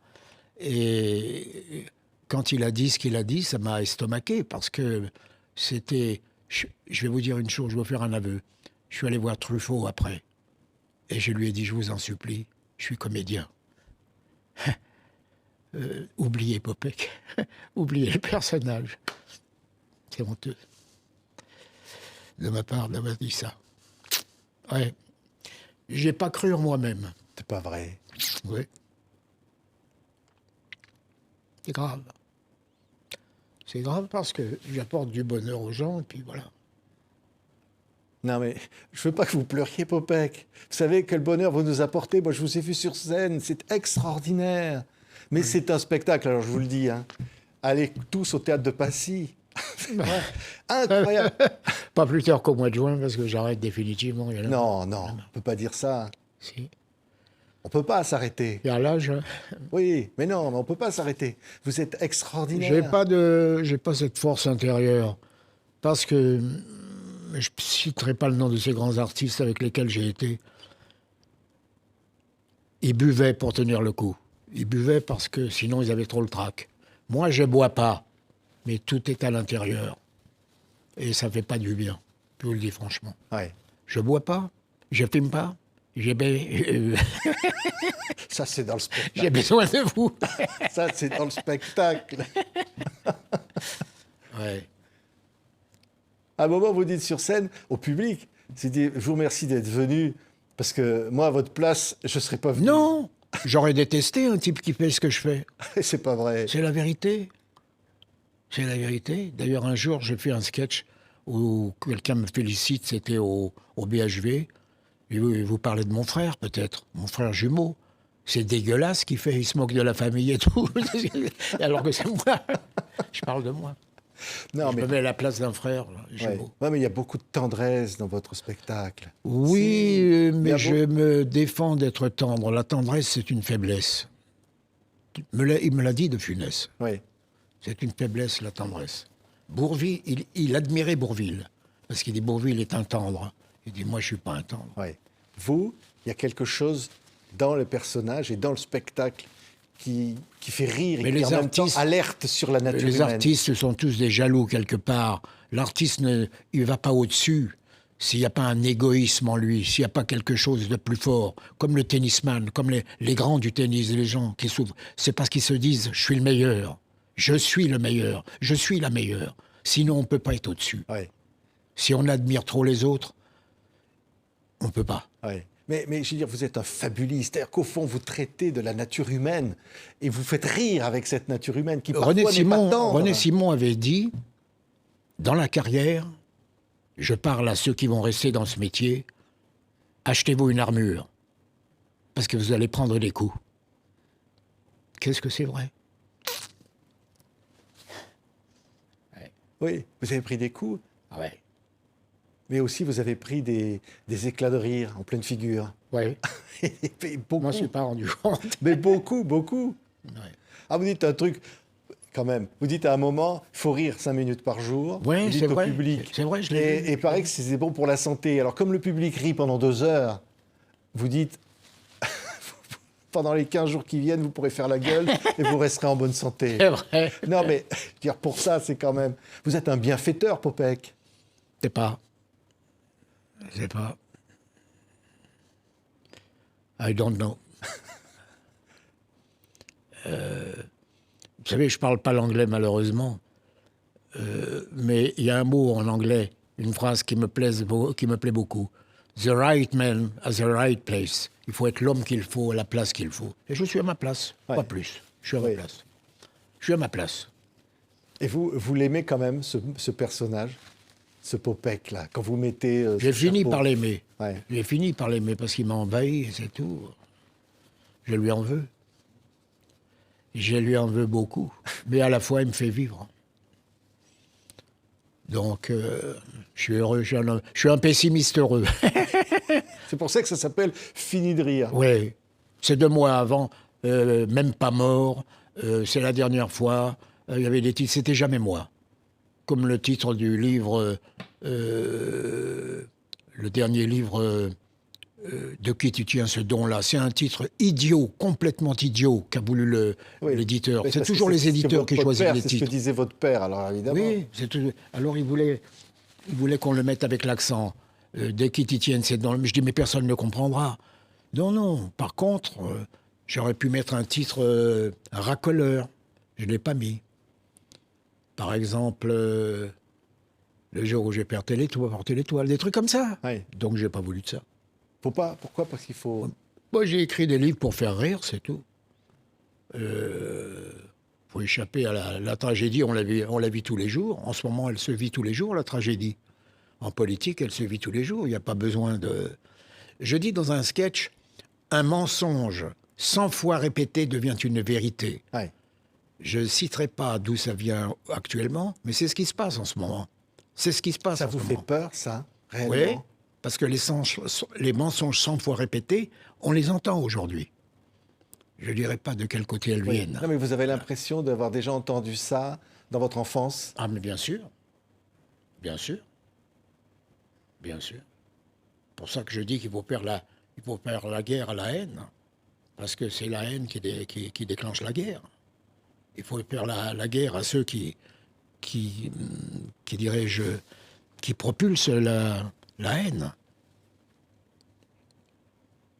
Et quand il a dit ce qu'il a dit, ça m'a estomaqué parce que c'était... Je vais vous dire une chose, je vais vous faire un aveu. Je suis allé voir Truffaut après. Et je lui ai dit, je vous en supplie, je suis comédien. Oubliez Popek. Oubliez le personnage. C'est honteux de ma part d'avoir dit ça. Ouais. J'ai pas cru en moi-même. C'est pas vrai. Oui. C'est grave. C'est grave parce que j'apporte du bonheur aux gens et puis voilà. Non, mais je veux pas que vous pleuriez, Popek. Vous savez quel bonheur vous nous apportez. Moi, je vous ai vu sur scène. C'est extraordinaire. Mais c'est un spectacle, alors je vous le dis. Hein. Allez tous au théâtre de Passy. Incroyable. Pas plus tard qu'au mois de juin parce que j'arrête définitivement. Non, non, on peut pas dire ça. Si. On peut pas s'arrêter. Il y a l'âge. Oui, mais non, mais on peut pas s'arrêter. Vous êtes extraordinaire. J'ai pas cette force intérieure parce que je ne citerai pas le nom de ces grands artistes avec lesquels j'ai été. Ils buvaient pour tenir le coup. Ils buvaient parce que sinon ils avaient trop le trac. Moi, je bois pas, mais tout est à l'intérieur et ça fait pas du bien. Je vous le dis franchement. Ouais. Je bois pas, je fume pas. Ça, c'est dans le spectacle. J'ai besoin de vous. Ça, c'est dans le spectacle. Ouais. À un moment, vous dites sur scène, au public, c'est dit, je vous remercie d'être venu, parce que moi, à votre place, je ne serais pas venu. Non, j'aurais détesté un type qui fait ce que je fais. C'est pas vrai. C'est la vérité. C'est la vérité. D'ailleurs, un jour, j'ai fait un sketch où quelqu'un me félicite, c'était au BHV. Et vous parlez de mon frère, peut-être, mon frère jumeau. C'est dégueulasse ce qu'il fait, il se moque de la famille et tout. Alors que c'est moi. Je parle de moi. Non, je mais... me mets à la place d'un frère jumeau. Ouais, mais il y a beaucoup de tendresse dans votre spectacle. Oui, mais je me défends d'être tendre. La tendresse, c'est une faiblesse. Il me l'a dit de Funès. Oui. C'est une faiblesse, la tendresse. Bourvil, il admirait Bourvil, parce qu'il dit Bourvil est un tendre. Il dit, moi, je ne suis pas un tendre. Oui. Vous, il y a quelque chose dans le personnage et dans le spectacle qui fait rire et qui, en même temps, alerte sur la nature humaine. Les artistes sont tous des jaloux, quelque part. L'artiste, il ne va pas au-dessus s'il n'y a pas un égoïsme en lui, s'il n'y a pas quelque chose de plus fort. Comme le tennisman, comme les grands du tennis, les gens qui souffrent. C'est parce qu'ils se disent, je suis le meilleur. Je suis le meilleur. Je suis la meilleure. Sinon, on ne peut pas être au-dessus. Oui. Si on admire trop les autres, on ne peut pas. Oui. Mais je veux dire, vous êtes un fabuliste. C'est-à-dire qu'au fond, vous traitez de la nature humaine et vous faites rire avec cette nature humaine qui parfois n'est pas tendre. René Simon avait dit, dans la carrière, je parle à ceux qui vont rester dans ce métier, achetez-vous une armure, parce que vous allez prendre des coups. Qu'est-ce que c'est vrai? Ouais. Oui, vous avez pris des coups. Ah ouais. Mais aussi, vous avez pris des éclats de rire en pleine figure. Oui. Beaucoup. Moi, je ne suis pas rendu compte. Mais beaucoup, beaucoup. Ouais. Ah, vous dites un truc, quand même. Vous dites à un moment, il faut rire 5 minutes par jour. Oui, c'est vrai. Public. C'est vrai, je l'ai dit. Et pareil que c'est bon pour la santé. Alors, comme le public rit pendant 2 heures, vous dites, pendant les 15 jours qui viennent, vous pourrez faire la gueule et vous resterez en bonne santé. C'est vrai. Non, mais dire pour ça, c'est quand même... Vous êtes un bienfaiteur, Popek. C'est pas. C'est pas. I don't know. Vous savez, je ne parle pas l'anglais, malheureusement. Mais il y a un mot en anglais, une phrase qui me plaît beaucoup. The right man at the right place. Il faut être l'homme qu'il faut à la place qu'il faut. Et je suis à ma place, pas plus. Je suis à ma place. Je suis à ma place. Et vous l'aimez quand même, ce personnage, ce Popek-là, quand vous mettez... J'ai fini par l'aimer. Ouais. J'ai fini par l'aimer parce qu'il m'a envahi, et c'est tout. Je lui en veux. Je lui en veux beaucoup. Mais à la fois, il me fait vivre. Donc, je suis heureux. Je suis un pessimiste heureux. C'est pour ça que ça s'appelle Fini de rire. Oui. C'est 2 mois avant, même pas mort. C'est la dernière fois. Il y avait des titres, c'était jamais moi. Comme le titre du livre, le dernier livre De qui tu tiens ce don-là? C'est un titre idiot, complètement idiot, qu'a voulu Oui. l'éditeur. Oui, C'est parce toujours que les c'est éditeurs qui votre choisissent père, les c'est ce titres. que disait votre père, alors évidemment. Oui, alors il voulait qu'on le mette avec l'accent. Dès qu'ils t'y tiennent, c'est dans le... Je dis, mais personne ne comprendra. Non, non. Par contre, j'aurais pu mettre un titre racoleur. Je ne l'ai pas mis. Par exemple, le jour où j'ai porté l'étoile, des trucs comme ça. Ouais. Donc, j'ai pas voulu de ça. Faut pas. Pourquoi? Parce qu'il faut. Moi, j'ai écrit des livres pour faire rire, c'est tout. Faut échapper à la tragédie, on la vit tous les jours. En ce moment, elle se vit tous les jours, la tragédie. En politique, elle se vit tous les jours. Il n'y a pas besoin de... Je dis dans un sketch, un mensonge 100 fois répété devient une vérité. Ouais. Je ne citerai pas d'où ça vient actuellement, mais c'est ce qui se passe en ce moment. C'est ce qui se passe Ça en vous ce fait moment. peur, ça, réellement? Oui, parce que les mensonges 100 fois répétés, on les entend aujourd'hui. Je ne dirais pas de quel côté elles Oui. viennent. Non, mais vous avez l'impression d'avoir déjà entendu ça dans votre enfance? Ah, mais bien sûr. Bien sûr. Bien sûr. C'est pour ça que je dis qu'il faut faire la guerre à la haine. Parce que c'est la haine qui déclenche la guerre. Il faut faire la guerre à ceux qui dirais-je, qui propulsent la haine.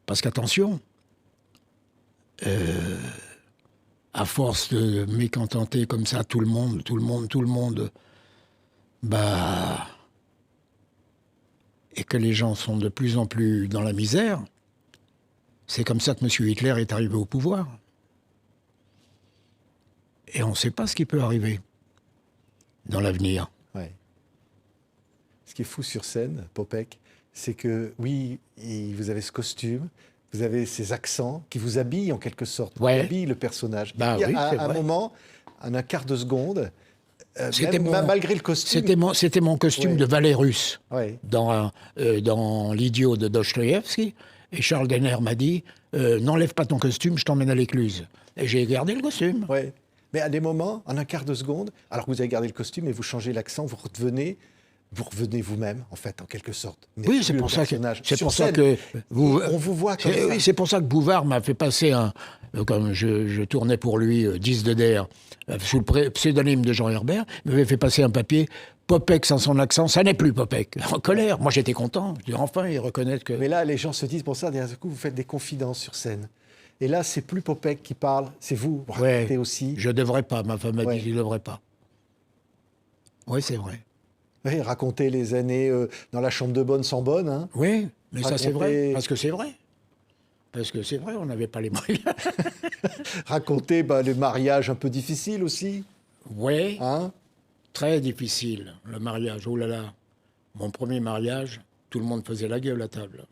Parce qu'attention, à force de mécontenter comme ça tout le monde, bah, et que les gens sont de plus en plus dans la misère, c'est comme ça que M. Hitler est arrivé au pouvoir. Et on ne sait pas ce qui peut arriver dans l'avenir. Ouais. Ce qui est fou sur scène, Popek, c'est que, oui, vous avez ce costume, vous avez ces accents qui vous habillent en quelque sorte, qui Ouais. habillent le personnage. Bah Et oui, à c'est un vrai. moment, en un quart de seconde, C'était malgré le costume. C'était mon costume Ouais. de valet russe Ouais. dans L'Idiot de Dostoïevski. Et Charles Denner m'a dit n'enlève pas ton costume, je t'emmène à l'écluse. Et j'ai gardé le costume. Ouais. Mais à des moments, en un quart de seconde, alors que vous avez gardé le costume et vous changez l'accent, vous revenez vous-même, en fait, en quelque sorte. Vous n'êtes Oui, plus c'est le pour ça que personnage. c'est Sur pour ça scène, que vous. on vous voit comme ça. Oui, c'est pour ça que Bouvard m'a fait passer comme je tournais pour lui 10 de Der sous le pseudonyme de Jean Herbert, il m'avait fait passer un papier. Popek sans son accent, ça n'est plus Popek. En colère. Moi, j'étais content. Je dis, enfin, ils reconnaissent que. Mais là, les gens se disent pour ça, d'un coup, vous faites des confidences sur scène. Et là, c'est plus Popek qui parle, c'est vous. Vous Ouais, racontez aussi. je devrais pas. Ma femme m'a Ouais. dit qu'il ne devrait pas. Oui, c'est vrai. Oui, raconter les années dans la chambre de bonne sans bonne. Hein. Oui, mais ça, c'est vrai. Raconter- Parce que c'est vrai. Parce que c'est vrai, on n'avait pas les moyens. Raconter les mariages un peu difficiles aussi. Oui, Hein. très difficile, le mariage. Oh là là. Mon premier mariage, tout le monde faisait la gueule à table.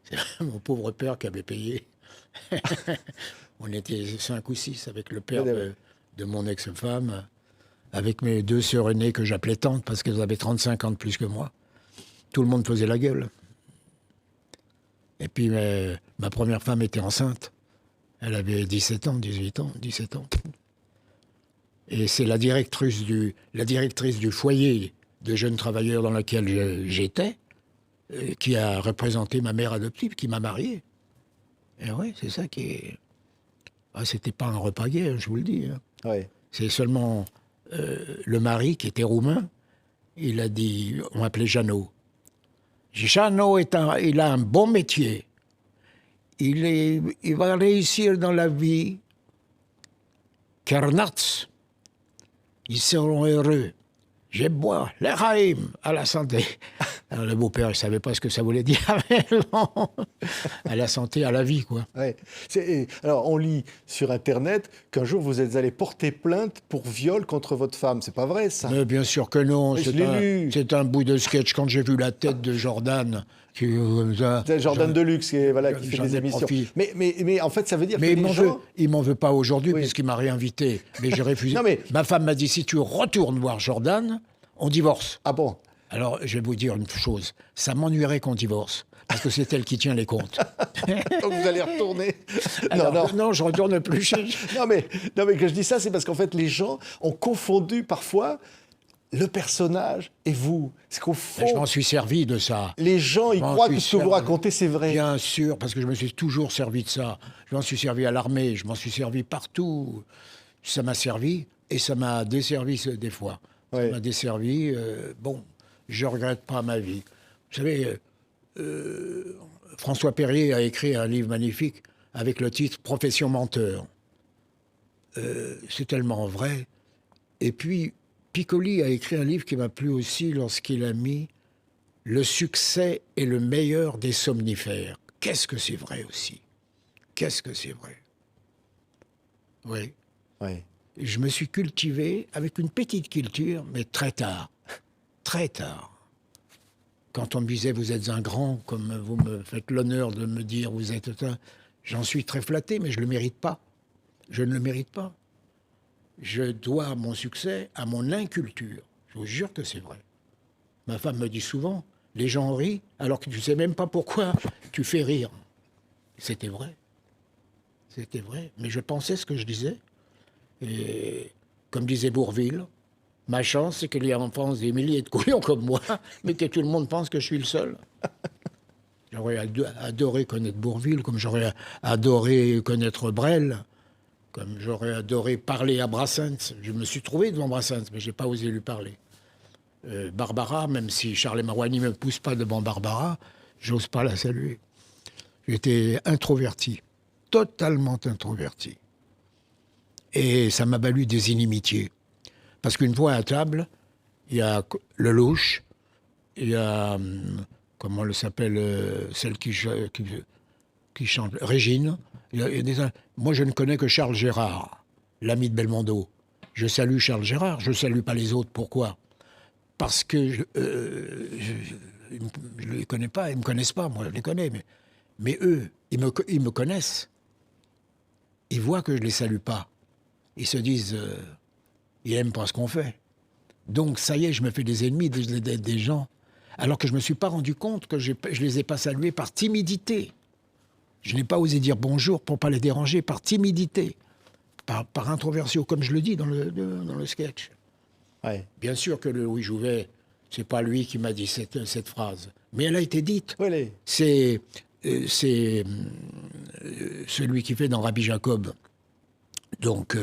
C'est mon pauvre père qui avait payé. On était 5 ou 6 avec le père Ouais, ouais. de mon ex-femme, avec mes 2 sœurs aînées que j'appelais tantes parce qu'elles avaient 35 ans de plus que moi. Tout le monde faisait la gueule. Et puis ma première femme était enceinte. Elle avait 17 ans, 18 ans, 17 ans. Et c'est la directrice du foyer de jeunes travailleurs dans lequel j'étais qui a représenté ma mère adoptive, qui m'a marié. Et oui, c'est ça qui est... Ah, c'était pas un repas gay, hein, je vous le dis. Hein. Ouais. C'est seulement le mari, qui était roumain, il a dit, on m'appelait Jeannot. Jeannot, il a un bon métier. Il va réussir dans la vie. Kernatz, ils seront heureux. J'ai bois, l'Echaim, à la santé. Alors, le beau-père, il ne savait pas ce que ça voulait dire. Mais non, à la santé, à la vie, quoi. Ouais. Alors, on lit sur Internet qu'un jour, vous êtes allé porter plainte pour viol contre votre femme. C'est pas vrai, ça? Mais bien sûr que non. Mais je l'ai lu. C'est un bout de sketch. Quand j'ai vu la tête de Jordan, qui comme ça, C'est Jordan Deluxe qui fait j'en des ai émissions. profité. Mais en fait, ça veut dire mais que il m'en veut pas aujourd'hui Oui. puisqu'il m'a réinvité. Mais j'ai refusé. Non, mais- Ma femme m'a dit si tu retournes voir Jordan, on divorce. Ah bon? Alors je vais vous dire une chose. Ça m'ennuierait qu'on divorce parce que c'est elle qui tient les comptes. Donc vous allez retourner? Alors, non, je retourne plus chez. Non, mais que je dis ça, c'est parce qu'en fait, les gens ont confondu parfois le personnage et vous. Parce qu'au fond, Je m'en suis servi de ça. les gens, ils Je m'en croient suis que ce que vous servi. racontez, c'est vrai. Bien sûr, parce que je me suis toujours servi de ça. Je m'en suis servi à l'armée, je m'en suis servi partout. Ça m'a servi et ça m'a desservi des fois. Ouais. Ça m'a desservi. Bon, je regrette pas ma vie. Vous savez, François Perrier a écrit un livre magnifique avec le titre Profession menteur. C'est tellement vrai. Et puis, Piccoli a écrit un livre qui m'a plu aussi lorsqu'il a mis Le succès est le meilleur des somnifères. Qu'est-ce que c'est vrai aussi. Qu'est-ce que c'est vrai. Oui. Ouais. Je me suis cultivé avec une petite culture, mais très tard. Très tard. Quand on me disait, vous êtes un grand, comme vous me faites l'honneur de me dire, vous êtes un... J'en suis très flatté, mais je ne le mérite pas. Je ne le mérite pas. Je dois mon succès à mon inculture. Je vous jure que c'est vrai. Ma femme me dit souvent, les gens rient, alors que tu ne sais même pas pourquoi tu fais rire. C'était vrai. C'était vrai. Mais je pensais ce que je disais. Et comme disait Bourvil, ma chance, c'est qu'il y a en France des milliers de couillons comme moi, mais que tout le monde pense que je suis le seul. J'aurais adoré connaître Bourvil, comme j'aurais adoré connaître Brel, comme j'aurais adoré parler à Brassens. Je me suis trouvé devant Brassens, mais je n'ai pas osé lui parler. Barbara, même si Charles Marouani ne me pousse pas devant Barbara, j'ose pas la saluer. J'étais introverti, totalement introverti. Et ça m'a valu des inimitiés. Parce qu'une fois à table, il y a Lelouch, il y a, comment elle s'appelle, celle qui chante, Régine. Il y a moi, je ne connais que Charles Gérard, l'ami de Belmondo. Je salue Charles Gérard, je ne salue pas les autres. Pourquoi ? Parce que je ne les connais pas, ils ne me connaissent pas, moi je les connais, mais eux, ils me connaissent. Ils voient que je ne les salue pas. Ils se disent, ils n'aiment pas ce qu'on fait. Donc ça y est, je me fais des ennemis, des gens, alors que je ne me suis pas rendu compte que je ne les ai pas salués par timidité. Je n'ai pas osé dire bonjour pour ne pas les déranger, par timidité, par introversion, comme je le dis dans le sketch. Ouais. Bien sûr que le Louis Jouvet, c'est pas lui qui m'a dit cette phrase, mais elle a été dite. Ouais, C'est celui qui fait dans Rabbi Jacob, donc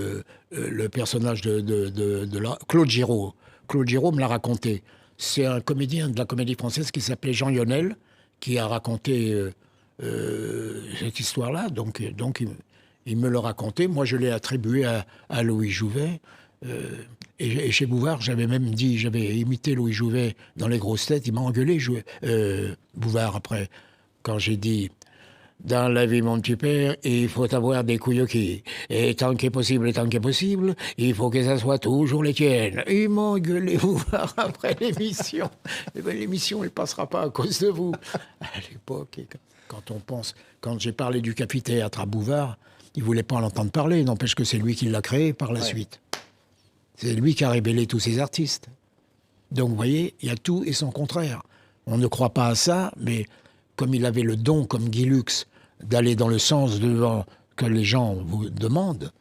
le personnage de Claude Giraud. Claude Giraud me l'a raconté. C'est un comédien de la comédie française qui s'appelait Jean Yonel, qui a raconté cette histoire-là. Donc il me l'a raconté. Moi, je l'ai attribué à Louis Jouvet. Et chez Bouvard, j'avais imité Louis Jouvet dans Les Grosses Têtes. Il m'a engueulé, Bouvard, après, quand j'ai dit « Dans la vie, mon petit père, il faut avoir des couilles au qui. Et tant qu'est possible, il faut que ça soit toujours les tiennes. » Il m'a engueulé, Bouvard, après l'émission. Eh bien, l'émission, elle ne passera pas à cause de vous. À l'époque, quand j'ai parlé du Café-Théâtre à Bouvard, il ne voulait pas en entendre parler. N'empêche que c'est lui qui l'a créé par la suite. C'est lui qui a révélé tous ces artistes. Donc, vous voyez, il y a tout et son contraire. On ne croit pas à ça, mais comme il avait le don, comme Guy Lux, d'aller dans le sens que les gens vous demandent,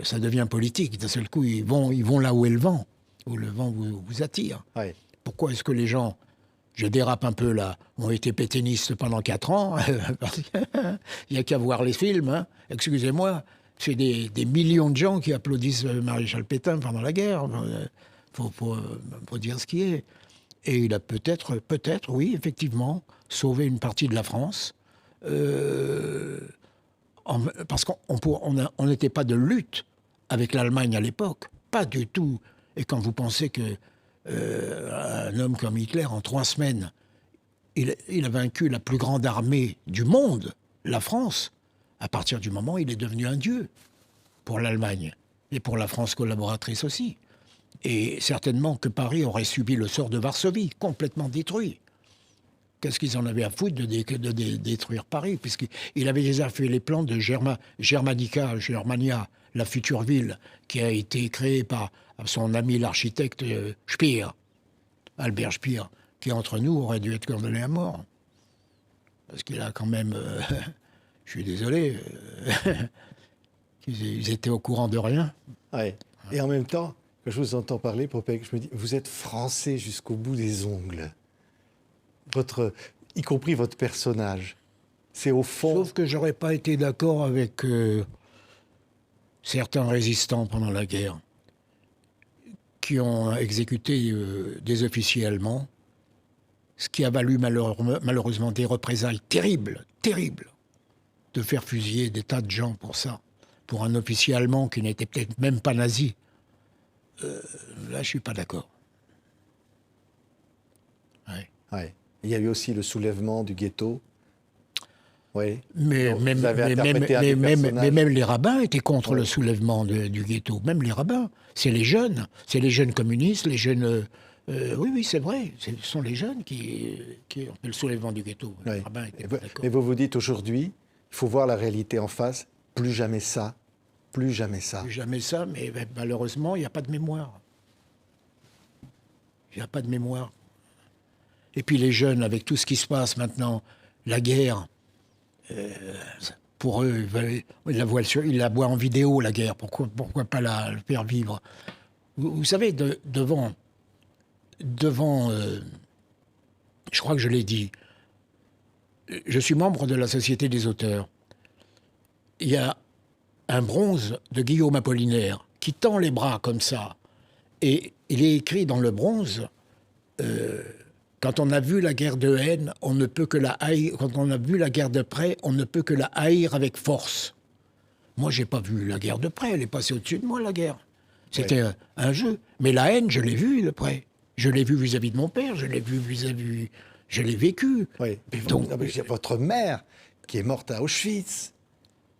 ça devient politique. D'un seul coup, ils vont là où est le vent vous attire. ouais. Pourquoi est-ce que les gens, je dérape un peu là, ont été pétainistes pendant 4 ans parce qu'il n'y a qu'à voir les films, hein. Excusez-moi. C'est des millions de gens qui applaudissent Maréchal Pétain pendant la guerre. Faut dire ce qui est. Et il a peut-être, oui, effectivement, sauvé une partie de la France. Parce qu'on n'était pas de lutte avec l'Allemagne à l'époque. Pas du tout. Et quand vous pensez que un homme comme Hitler, en 3 semaines, il a vaincu la plus grande armée du monde, la France. À partir du moment où il est devenu un dieu pour l'Allemagne et pour la France collaboratrice aussi. Et certainement que Paris aurait subi le sort de Varsovie, complètement détruit. Qu'est-ce qu'ils en avaient à foutre de détruire Paris, puisqu'il avait déjà fait les plans de Germania, la future ville, qui a été créée par son ami l'architecte Speer, Albert Speer, qui entre nous aurait dû être condamné à mort. Parce qu'il a quand même... je suis désolé, ils étaient au courant de rien. Ouais. Et en même temps, Quand je vous entends parler, Popek, je me dis, vous êtes français jusqu'au bout des ongles. Y compris votre personnage. C'est au fond... Sauf que j'aurais pas été d'accord avec certains résistants pendant la guerre qui ont exécuté des officiers allemands, ce qui a valu malheureusement des représailles terribles, terribles, de faire fusiller des tas de gens pour ça, pour un officier allemand qui n'était peut-être même pas nazi. Là, je suis pas d'accord. Ouais. Ouais. Il y a eu aussi le soulèvement du ghetto. Oui. Mais Donc, même, vous avez mais interprété un des même personnages. les rabbins étaient contre le soulèvement du ghetto. Même les rabbins. C'est les jeunes communistes, les jeunes... oui, c'est vrai. Ce sont les jeunes qui ont fait le soulèvement du ghetto. Les Oui. rabbins étaient pas d'accord. Mais vous vous dites aujourd'hui, il faut voir la réalité en face. Plus jamais ça. Plus jamais ça. Plus jamais ça, mais malheureusement, il n'y a pas de mémoire. Il n'y a pas de mémoire. Et puis les jeunes, avec tout ce qui se passe maintenant, la guerre, pour eux, ils la voient en vidéo, la guerre. Pourquoi pas la faire vivre? Vous savez, devant je crois que je l'ai dit, je suis membre de la Société des auteurs. Il y a un bronze de Guillaume Apollinaire qui tend les bras comme ça. Et il est écrit dans le bronze... quand on a vu la guerre de haine, on ne peut que la haïr. Quand on a vu la guerre de près, on ne peut que la haïr avec force. Moi, j'ai pas vu la guerre de près. Elle est passée au-dessus de moi, la guerre. C'était un jeu. Mais la haine, je l'ai vue de près. Je l'ai vue vis-à-vis de mon père. Je l'ai vue vis-à-vis... Je l'ai vécue. Oui. Donc, votre mère qui est morte à Auschwitz.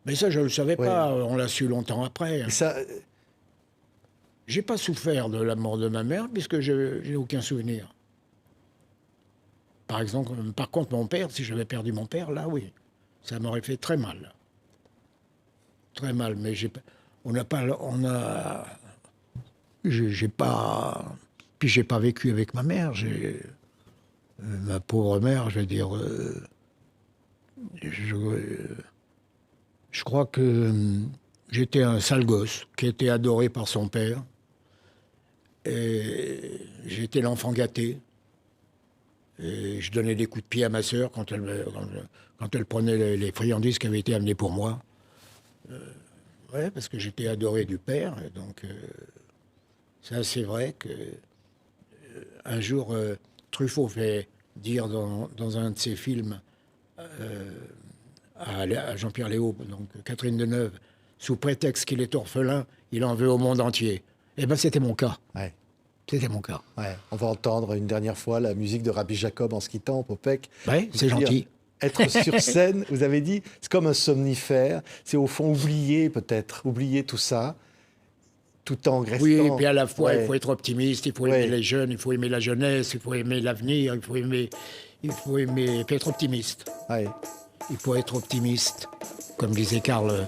mais ça, je ne le savais pas. On l'a su longtemps après. Et ça, J'ai pas souffert de la mort de ma mère puisque je n'ai aucun souvenir. Par contre, mon père, si j'avais perdu mon père, là, oui, ça m'aurait fait très mal. Très mal, mais j'ai pas vécu avec ma mère. Ma pauvre mère, je veux dire, je crois que j'étais un sale gosse qui était adoré par son père. Et j'étais l'enfant gâté. Et je donnais des coups de pied à ma sœur quand elle prenait les friandises qui avaient été amenées pour moi. Ouais, parce que j'étais adoré du père. Et donc, ça, c'est vrai que un jour, Truffaut fait dire dans un de ses films à Jean-Pierre Léaud, donc Catherine Deneuve, sous prétexte qu'il est orphelin, il en veut au monde entier. Eh bien, c'était mon cas. ouais. C'était mon cas. Ouais. On va entendre une dernière fois la musique de Rabbi Jacob en se quittant, Popek. Oui, c'est gentil. Être sur scène, vous avez dit, c'est comme un somnifère. C'est au fond oublier peut-être, oublier tout ça, tout en restant... Oui, et puis à la fois, Ouais. il faut être optimiste, il faut aimer les jeunes, il faut aimer la jeunesse, il faut aimer l'avenir, il faut être optimiste. Ouais. Il faut être optimiste. Comme disait Karl,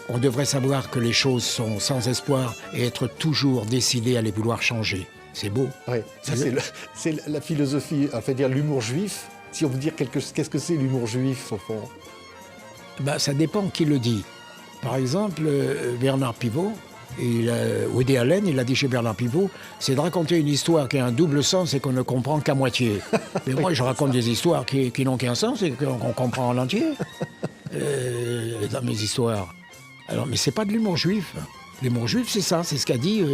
on devrait savoir que les choses sont sans espoir et être toujours décidé à les vouloir changer. C'est beau. Ouais. Ça, c'est la philosophie, enfin dire l'humour juif. Si on veut dire qu'est-ce que c'est l'humour juif, au fond? Ben, ça dépend qui le dit. Par exemple, Bernard Pivot, Woody Allen, il a dit chez Bernard Pivot, c'est de raconter une histoire qui a un double sens et qu'on ne comprend qu'à moitié. Mais moi, je raconte des histoires qui n'ont qu'un sens et qu'on comprend en entier dans mes histoires. Alors, mais c'est pas de l'humour juif. L'humour juif, c'est ça, c'est ce qu'a dit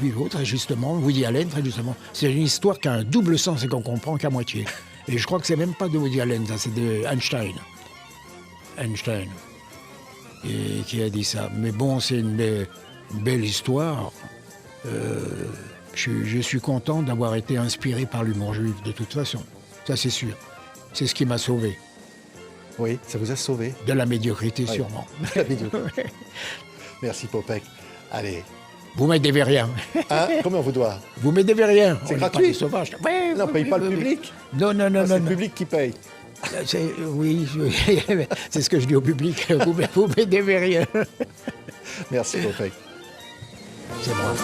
Pivot, très justement, Woody Allen, très justement. C'est une histoire qui a un double sens et qu'on comprend qu'à moitié. Et je crois que c'est même pas de Woody Allen, ça, c'est de Einstein. Einstein. Et qui a dit ça. Mais bon, c'est une belle histoire. Je suis content d'avoir été inspiré par l'humour juif, de toute façon. Ça, c'est sûr. C'est ce qui m'a sauvé. Oui, ça vous a sauvé. De la médiocrité, Ouais. sûrement. La médiocrité. Merci, Popek. Allez. Vous m'aidez rien. Hein, combien on vous doit? Vous m'aidez rien. C'est On n'est gratuit. pas des sauvages. Ouais, Non, on ne paye pas le oui. public. Non, non, non, C'est non. le non. public qui paye. Oui, c'est ce que je dis au public. Vous m'aidez rien. Merci, Popek. C'est moi.